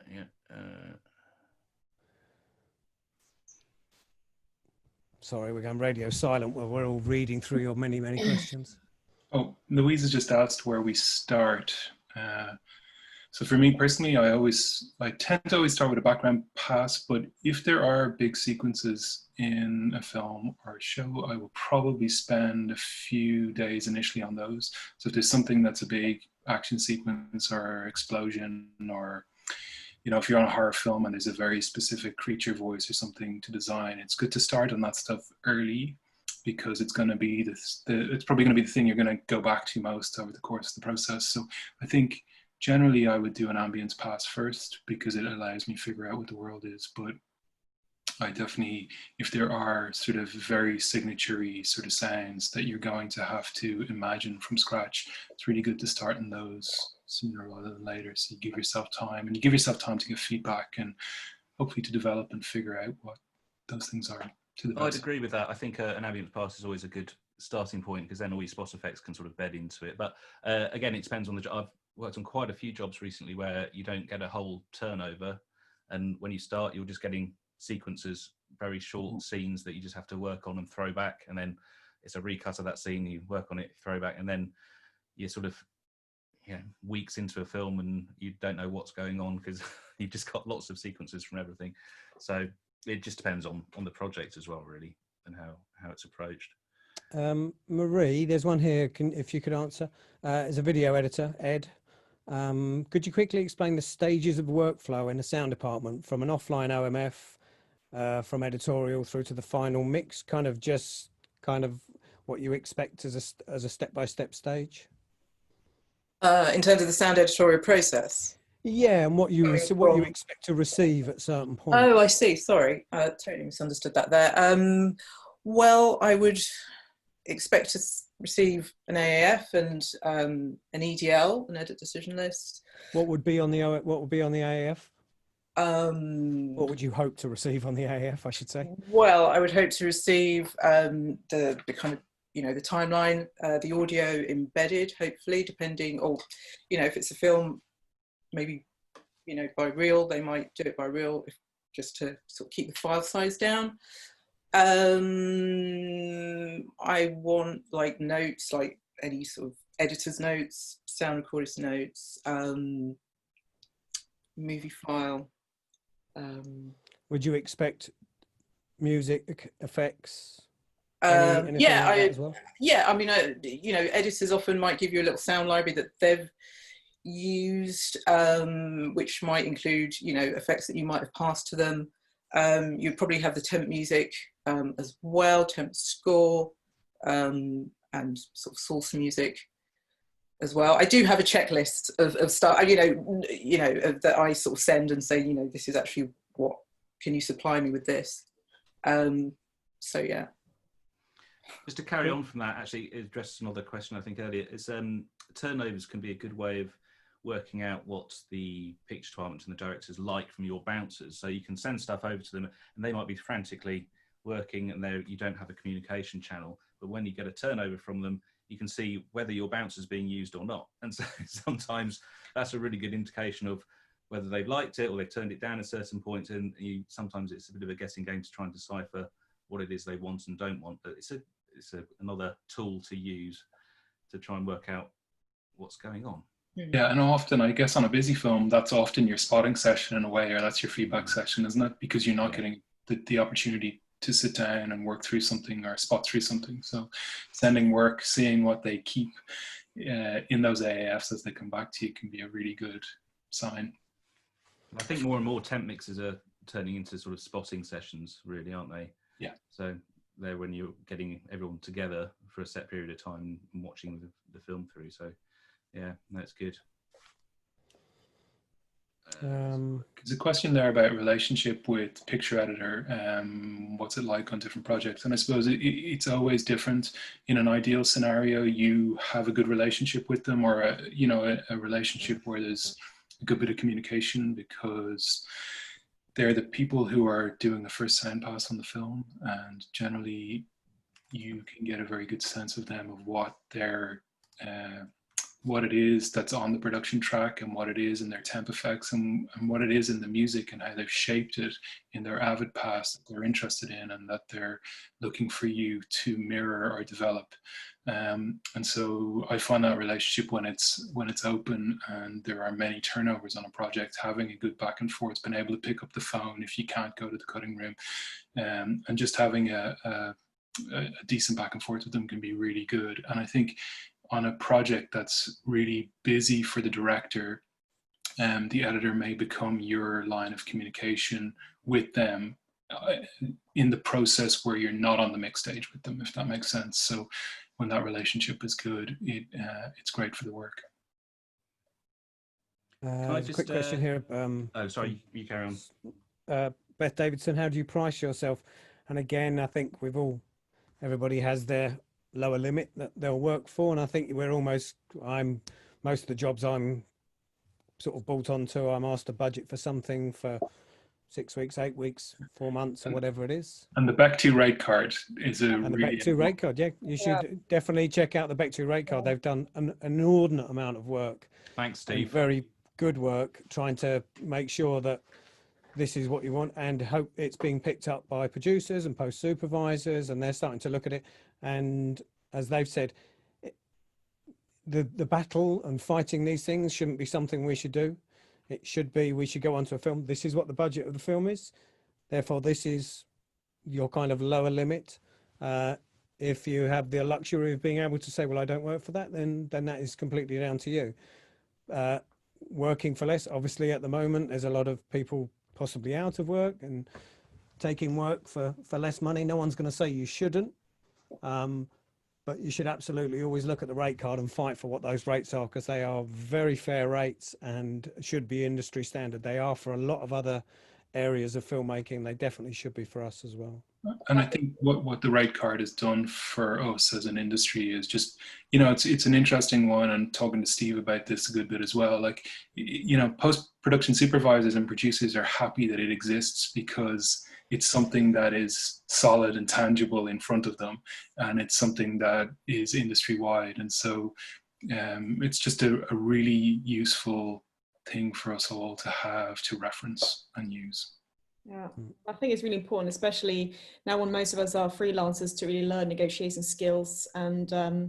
Sorry, we're going radio silent while we're all reading through your many questions. Oh, Louise has just asked where we start. So for me personally, I tend to always start with a background pass, but if there are big sequences in a film or a show, I will probably spend a few days initially on those. So if there's something that's a big action sequence or explosion, or if you're on a horror film and there's a very specific creature voice or something to design, it's good to start on that stuff early, because it's going to be it's probably going to be the thing you're going to go back to most over the course of the process. So I think generally I would do an ambience pass first, because it allows me to figure out what the world is. But I definitely, if there are sort of very signature-y sort of sounds that you're going to have to imagine from scratch, it's really good to start in those sooner rather than later. So you give yourself time, and you give yourself time to give feedback and hopefully to develop and figure out what those things are. I'd agree with that. I think an ambient pass is always a good starting point, because then all your spot effects can sort of bed into it. But again, it depends on the job. I've worked on quite a few jobs recently where you don't get a whole turnover, and when you start, you're just getting sequences, very short scenes that you just have to work on and throw back, and then it's a recut of that scene. You work on it, throw back, and then you sort of weeks into a film and you don't know what's going on because you've just got lots of sequences from everything. So it just depends on the project as well, really, and how it's approached. Marie, there's one here, if you could answer. As a video editor, Ed, could you quickly explain the stages of workflow in the sound department from an offline OMF, from editorial through to the final mix, kind of what you expect as a step-by-step stage? In terms of the sound editorial process? Yeah, and what you expect to receive at certain points. Oh, I see. Sorry, I totally misunderstood that there. Well, I would expect to receive an AAF and an EDL, an edit decision list. What would be on the AAF? What would you hope to receive on the AAF, I should say? Well, I would hope to receive the kind of, the timeline, the audio embedded, hopefully, depending, or, if it's a film, maybe, by reel, they might do it by reel, just to sort of keep the file size down. I want like notes, like any sort of editor's notes, sound recorder's notes, movie file. Would you expect music effects? Yeah, as well? Yeah. I mean, editors often might give you a little sound library that they've used, which might include, effects that you might have passed to them. You'd probably have the temp music as well, temp score, and sort of source music as well. I do have a checklist of stuff, that I sort of send and say, this is actually what, can you supply me with this? So yeah. Just to carry on from that, actually, it addresses another question I think earlier. Is turnovers can be a good way of working out what the picture department and the directors like from your bouncers. So you can send stuff over to them and they might be frantically working and you don't have a communication channel. But when you get a turnover from them, you can see whether your bouncer is being used or not. And so sometimes that's a really good indication of whether they've liked it or they've turned it down at a certain point. And sometimes it's a bit of a guessing game to try and decipher what it is they want and don't want. But it's another tool to use to try and work out what's going on. Yeah, and often, I guess, on a busy film, that's often your spotting session in a way, or that's your feedback session, isn't it? Because you're not getting the opportunity to sit down and work through something or spot through something. So sending work, seeing what they keep in those AAFs as they come back to you can be a really good sign. I think more and more temp mixes are turning into sort of spotting sessions, really, aren't they? Yeah. So they're when you're getting everyone together for a set period of time and watching the film through. So yeah, that's good. There's a question there about relationship with picture editor. What's it like on different projects? And I suppose it's always different. In an ideal scenario, you have a good relationship with them, or a relationship where there's a good bit of communication, because they're the people who are doing the first sound pass on the film, and generally you can get a very good sense of them, of what they're what it is that's on the production track, and what it is in their temp effects, and what it is in the music, and how they've shaped it in their avid past that they're interested in and that they're looking for you to mirror or develop. And so I find that relationship, when it's open and there are many turnovers on a project, having a good back and forth, being able to pick up the phone if you can't go to the cutting room, and just having a decent back and forth with them can be really good. And I think on a project that's really busy for the director, the editor may become your line of communication with them in the process where you're not on the mix stage with them, if that makes sense. So when that relationship is good, it's great for the work. Just, quick question here. Oh, sorry, you carry on. Beth Davidson, how do you price yourself? And again, I think everybody has their lower limit that they'll work for, and I think most of the jobs I'm sort of bought onto, I'm asked to budget for something for 6 weeks, 8 weeks, 4 months, or whatever it is. And the Bectu rate card is the Bectu rate card, yeah, you should definitely check out the Bectu rate card. They've done an inordinate amount of work. Thanks, Steve. Very good work trying to make sure that this is what you want, and hope it's being picked up by producers and post supervisors, and they're starting to look at it. And as they've said, the battle and fighting these things shouldn't be something we should do. It should be, we should go onto a film. This is what the budget of the film is. Therefore, this is your kind of lower limit. If you have the luxury of being able to say, well, I don't work for that, then that is completely down to you. Working for less, obviously at the moment, there's a lot of people possibly out of work and taking work for less money. No one's going to say you shouldn't. But you should absolutely always look at the rate card and fight for what those rates are, because they are very fair rates and should be industry standard. They are for a lot of other areas of filmmaking. They definitely should be for us as well. And I think what the rate card has done for us as an industry is just, you know, it's an interesting one, and talking to Steve about this a good bit as well. Like, you know, post-production supervisors and producers are happy that it exists because it's something that is solid and tangible in front of them, and it's something that is industry-wide. And so it's just a really useful thing for us all to have to reference and use. Yeah, I think it's really important, especially now when most of us are freelancers, to really learn negotiation skills and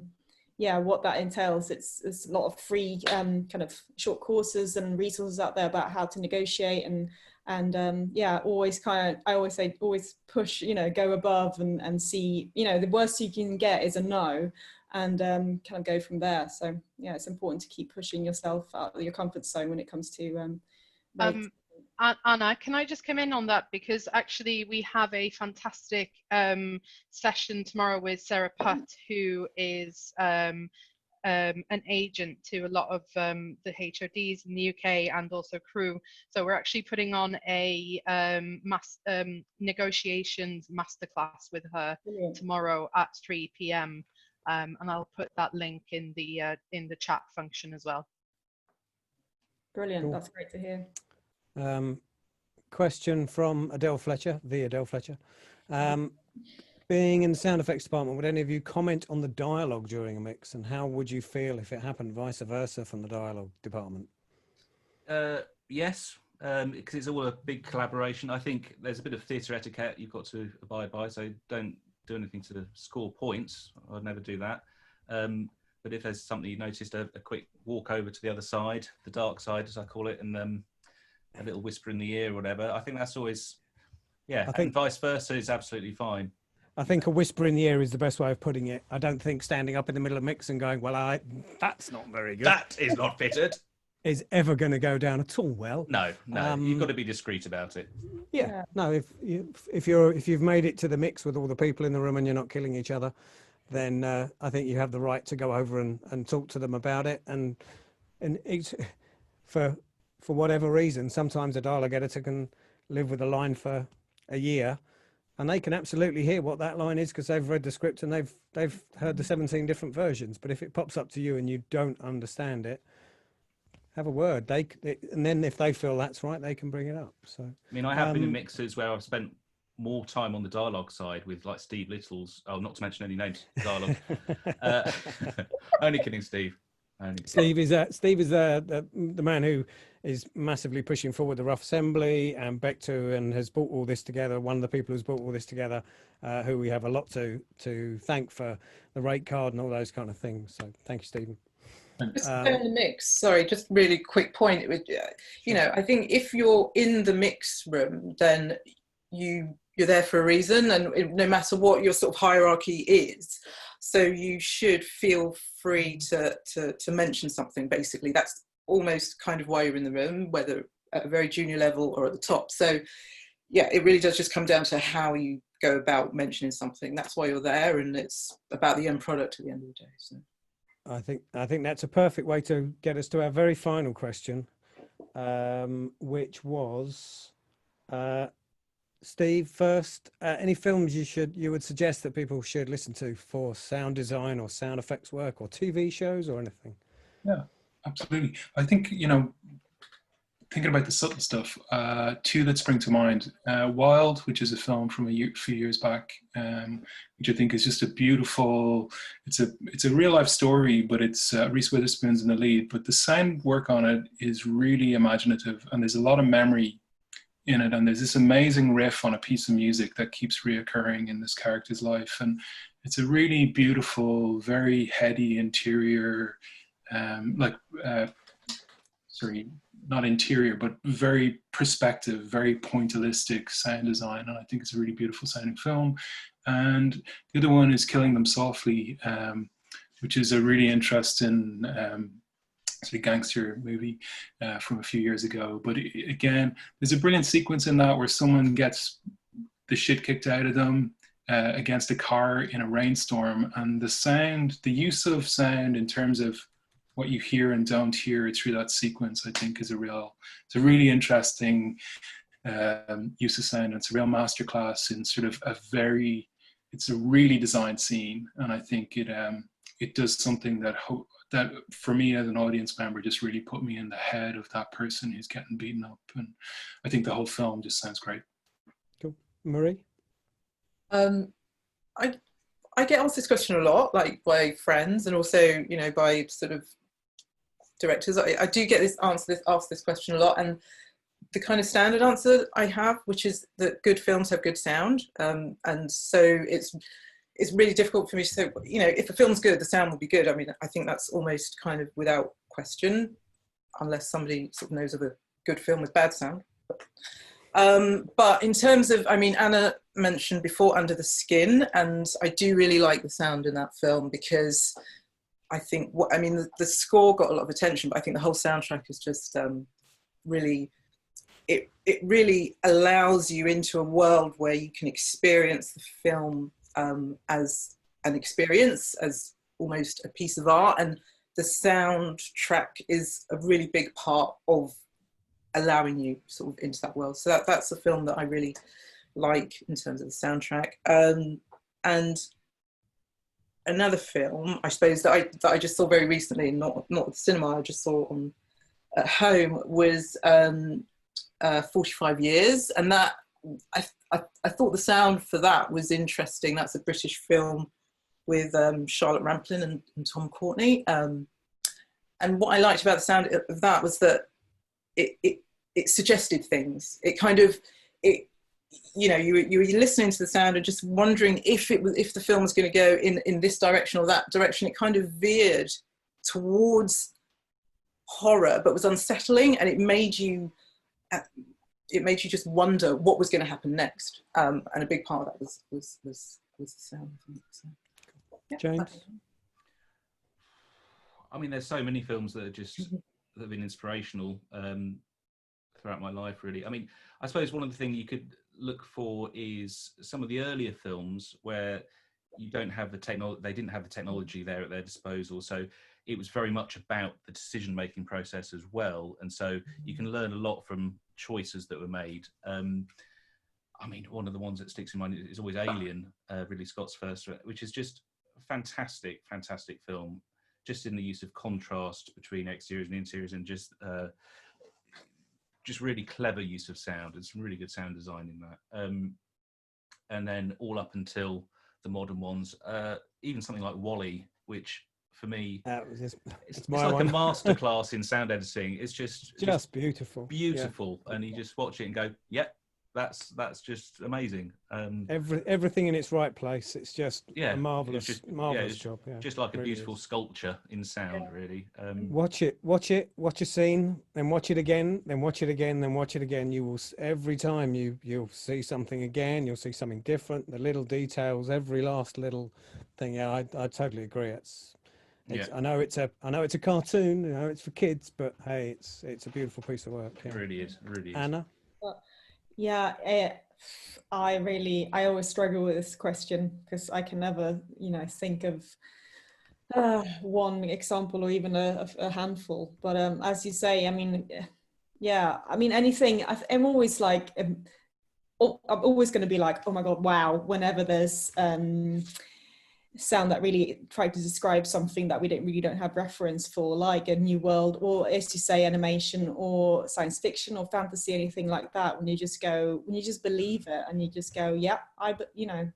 yeah, what that entails. It's a lot of free kind of short courses and resources out there about how to negotiate and yeah, always kind of, I always say, always push, you know, go above and see, you know, the worst you can get is a no, and kind of go from there. So yeah, it's important to keep pushing yourself out of your comfort zone when it comes to Anna, can I just come in on that? Because actually we have a fantastic session tomorrow with Sarah Putt, who is an agent to a lot of the HODs in the UK and also crew. So we're actually putting on a negotiations masterclass with her tomorrow at 3 p.m. And I'll put that link in the chat function as well. Brilliant, cool. That's great to hear. Question from Adele Fletcher, the Adele Fletcher. Being in the sound effects department, would any of you comment on the dialogue during a mix, and how would you feel if it happened vice versa from the dialogue department? Yes, because it's all a big collaboration. I think there's a bit of theatre etiquette you've got to abide by, so don't do anything to score points. I'd never do that. But if there's something you noticed, a quick walk over to the other side, the dark side, as I call it, and a little whisper in the ear or whatever. I think that's always, yeah, I think vice versa is absolutely fine. I think a whisper in the ear is the best way of putting it. I don't think standing up in the middle of mix and going, well, that's not very good. That is not fitted. Is ever going to go down at all well. No, you've got to be discreet about it. Yeah. No, if you've made it to the mix with all the people in the room and you're not killing each other, then I think you have the right to go over and talk to them about it. And it's, for whatever reason, sometimes a dialogue editor can live with a line for a year, and they can absolutely hear what that line is because they've read the script and they've heard the 17 different versions. But if it pops up to you and you don't understand it, have a word. And then if they feel that's right, they can bring it up. So I mean, I have been in mixes where I've spent more time on the dialogue side with like Steve Little's. Oh, not to mention any names. Dialogue. Only kidding, Steve. Steve is the man who is massively pushing forward the rough assembly and Bectu, and has brought all this together. One of the people who's brought all this together, who we have a lot to thank for the rate card and all those kind of things. So thank you, Stephen. Just in the mix, sorry, just really quick point. It would, you know, I think if you're in the mix room, then you're there for a reason, and no matter what your sort of hierarchy is, so you should feel free to mention something. Basically, that's almost kind of why you're in the room, whether at a very junior level or at the top. So yeah, it really does just come down to how you go about mentioning something. That's why you're there, and it's about the end product at the end of the day. So I think that's a perfect way to get us to our very final question, which was, Steve, first, any films you would suggest that people should listen to for sound design or sound effects work, or TV shows or anything? Yeah, absolutely. I think, you know, thinking about the subtle stuff, two that spring to mind. Wild, which is a film from a few years back, which I think is just a beautiful, it's a real life story, but it's Reese Witherspoon's in the lead, but the sound work on it is really imaginative, and there's a lot of memory in it, and there's this amazing riff on a piece of music that keeps reoccurring in this character's life, and it's a really beautiful, very heady interior like sorry, not interior, but very perspective, very pointillistic sound design, and I think it's a really beautiful sounding film. And the other one is Killing Them Softly, which is a really interesting sort of gangster movie from a few years ago. But again, there's a brilliant sequence in that where someone gets the shit kicked out of them against a car in a rainstorm, and the sound, the use of sound in terms of what you hear and don't hear through that sequence, I think is it's a really interesting use of sound. It's a real masterclass in sort of it's a really designed scene, and I think it does something that for me as an audience member just really put me in the head of that person who's getting beaten up, and I think the whole film just sounds great. Cool. Marie? I get asked this question a lot, like by friends and also, you know, by sort of directors. I do get asked this question a lot, and the kind of standard answer I have, which is that good films have good sound, and so it's really difficult for me to say, you know, if a film's good, the sound will be good. I mean, I think that's almost kind of without question, unless somebody sort of knows of a good film with bad sound. But in terms of, I mean, Anna mentioned before Under the Skin, and I do really like the sound in that film because I think, the score got a lot of attention, but I think the whole soundtrack is just really, it really allows you into a world where you can experience the film as an experience, as almost a piece of art, and the soundtrack is a really big part of allowing you sort of into that world. So that's a film that I really like in terms of the soundtrack. And another film, I suppose, that I just saw very recently, not at the cinema, I just saw at home, was 45 Years, and that I thought the sound for that was interesting. That's a British film with Charlotte Rampling and Tom Courtenay. And what I liked about the sound of that was that it suggested things. It kind of, you know, you were listening to the sound and just wondering if the film was going to go in this direction or that direction. It kind of veered towards horror, but was unsettling, and it made you just wonder what was going to happen next. And a big part of that was the sound. So, yeah. James? I mean, there's so many films that have been inspirational throughout my life, really. I mean, I suppose one of the things you could look for is some of the earlier films where you don't have the technology, they didn't have the technology there at their disposal, so it was very much about the decision-making process as well, and so you can learn a lot from choices that were made. I mean, one of the ones that sticks in mind is always Alien, Ridley Scott's first, which is just a fantastic film, just in the use of contrast between exteriors and interiors, and just really clever use of sound and some really good sound design in that. And then all up until the modern ones, even something like WALL-E, which for me, it's like a masterclass in sound editing. It's just beautiful, yeah. And you just watch it and go, yep, that's just amazing. Everything in its right place. It's just a marvelous job. Yeah, just like a beautiful sculpture in sound, really. Watch a scene, then watch it again, then watch it again, then watch it again. You will, every time you'll see something again. You'll see something different. The little details, every last little thing. Yeah, I totally agree. I know it's a cartoon. You know, it's for kids, but hey, it's a beautiful piece of work. Yeah. It really is. Anna? Yeah, I always struggle with this question because I can never, you know, think of one example or even a handful. But as you say, I mean, yeah, I mean, anything. I'm always like, I'm always going to be like, oh my god, wow! Whenever there's sound that really tried to describe something that we don't have reference for, like a new world, or as you say, animation or science fiction or fantasy, anything like that, when you just believe it and you just go, yeah, you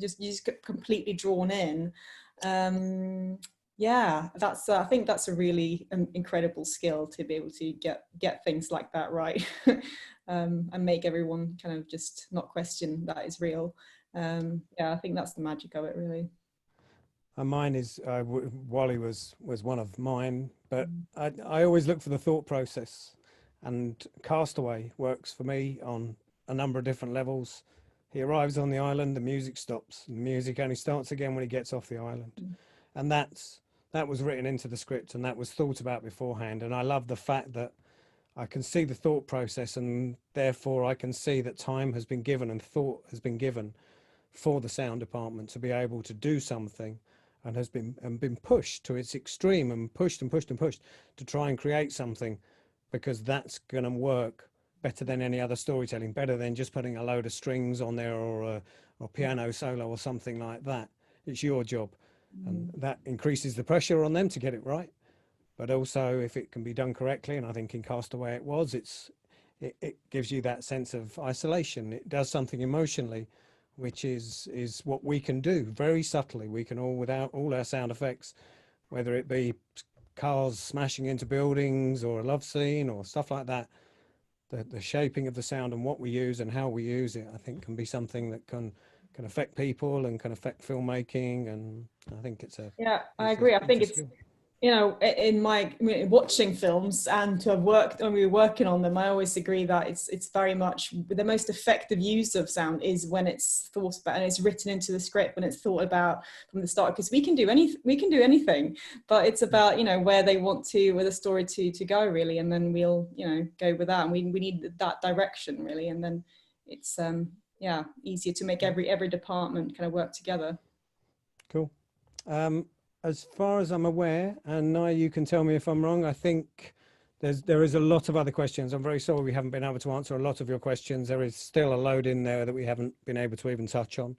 just get completely drawn in. Yeah, I think that's a really incredible skill to be able to get things like that right. And make everyone kind of just not question that is real. Yeah, I think that's the magic of it, really. Mine is Wally was one of mine, but I always look for the thought process, and Castaway works for me on a number of different levels. He arrives on the island, the music stops, and the music only starts again when he gets off the island, and that was written into the script, and that was thought about beforehand. And I love the fact that I can see the thought process, and therefore I can see that time has been given and thought has been given for the sound department to be able to do something, and has been pushed to its extreme, and pushed and pushed and pushed to try and create something, because that's going to work better than any other storytelling, better than just putting a load of strings on there, or piano solo or something like that. It's your job, and that increases the pressure on them to get it right. But also, if it can be done correctly, and I think in Castaway it was, it gives you that sense of isolation. It does something emotionally, which is what we can do very subtly. We can all, without all our sound effects, whether it be cars smashing into buildings or a love scene or stuff like that, the shaping of the sound and what we use and how we use it, I think, can be something that can affect people and can affect filmmaking. And I think it's a I agree. I think it's skill. You know, in my watching films and to have worked when we were working on them, I always agree that it's very much the most effective use of sound is when it's thought about and it's written into the script, when it's thought about from the start. Because we can do anything, but it's about, you know, where they want to, where the story to go really, and then we'll, you know, go with that. And we need that direction really, and then it's easier to make every department kind of work together. Cool. As far as I'm aware, and now you can tell me if I'm wrong, I think there is a lot of other questions. I'm very sorry we haven't been able to answer a lot of your questions. There is still a load in there that we haven't been able to even touch on.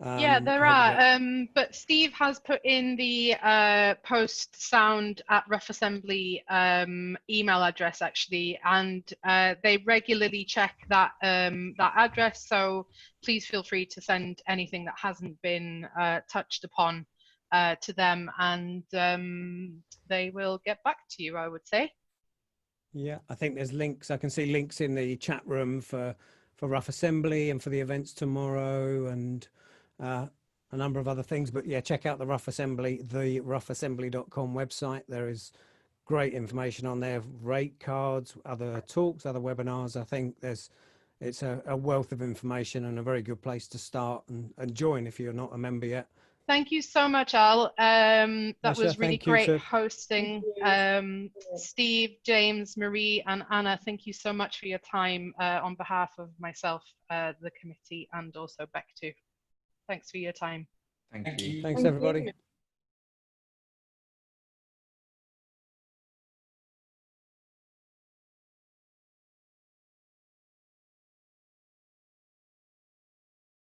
Yeah, there are. But Steve has put in the Post Sound at Rough Assembly email address actually, and they regularly check that that address. So please feel free to send anything that hasn't been touched upon to them, and they will get back to you, I would say. Yeah, I think there's links. I can see links in the chat room for Rough Assembly and for the events tomorrow, and a number of other things. But yeah, check out the Rough Assembly, the roughassembly.com website. There is great information on there, rate cards, other talks, other webinars. I think it's a wealth of information and a very good place to start and join if you're not a member yet. Thank you so much, Al. That Pleasure. was really Thank you, great sir. hosting. Steve, James, Marie, and Anna, thank you so much for your time on behalf of myself, the committee, and also Bectu. Thanks for your time. Thank you. Thanks, everybody.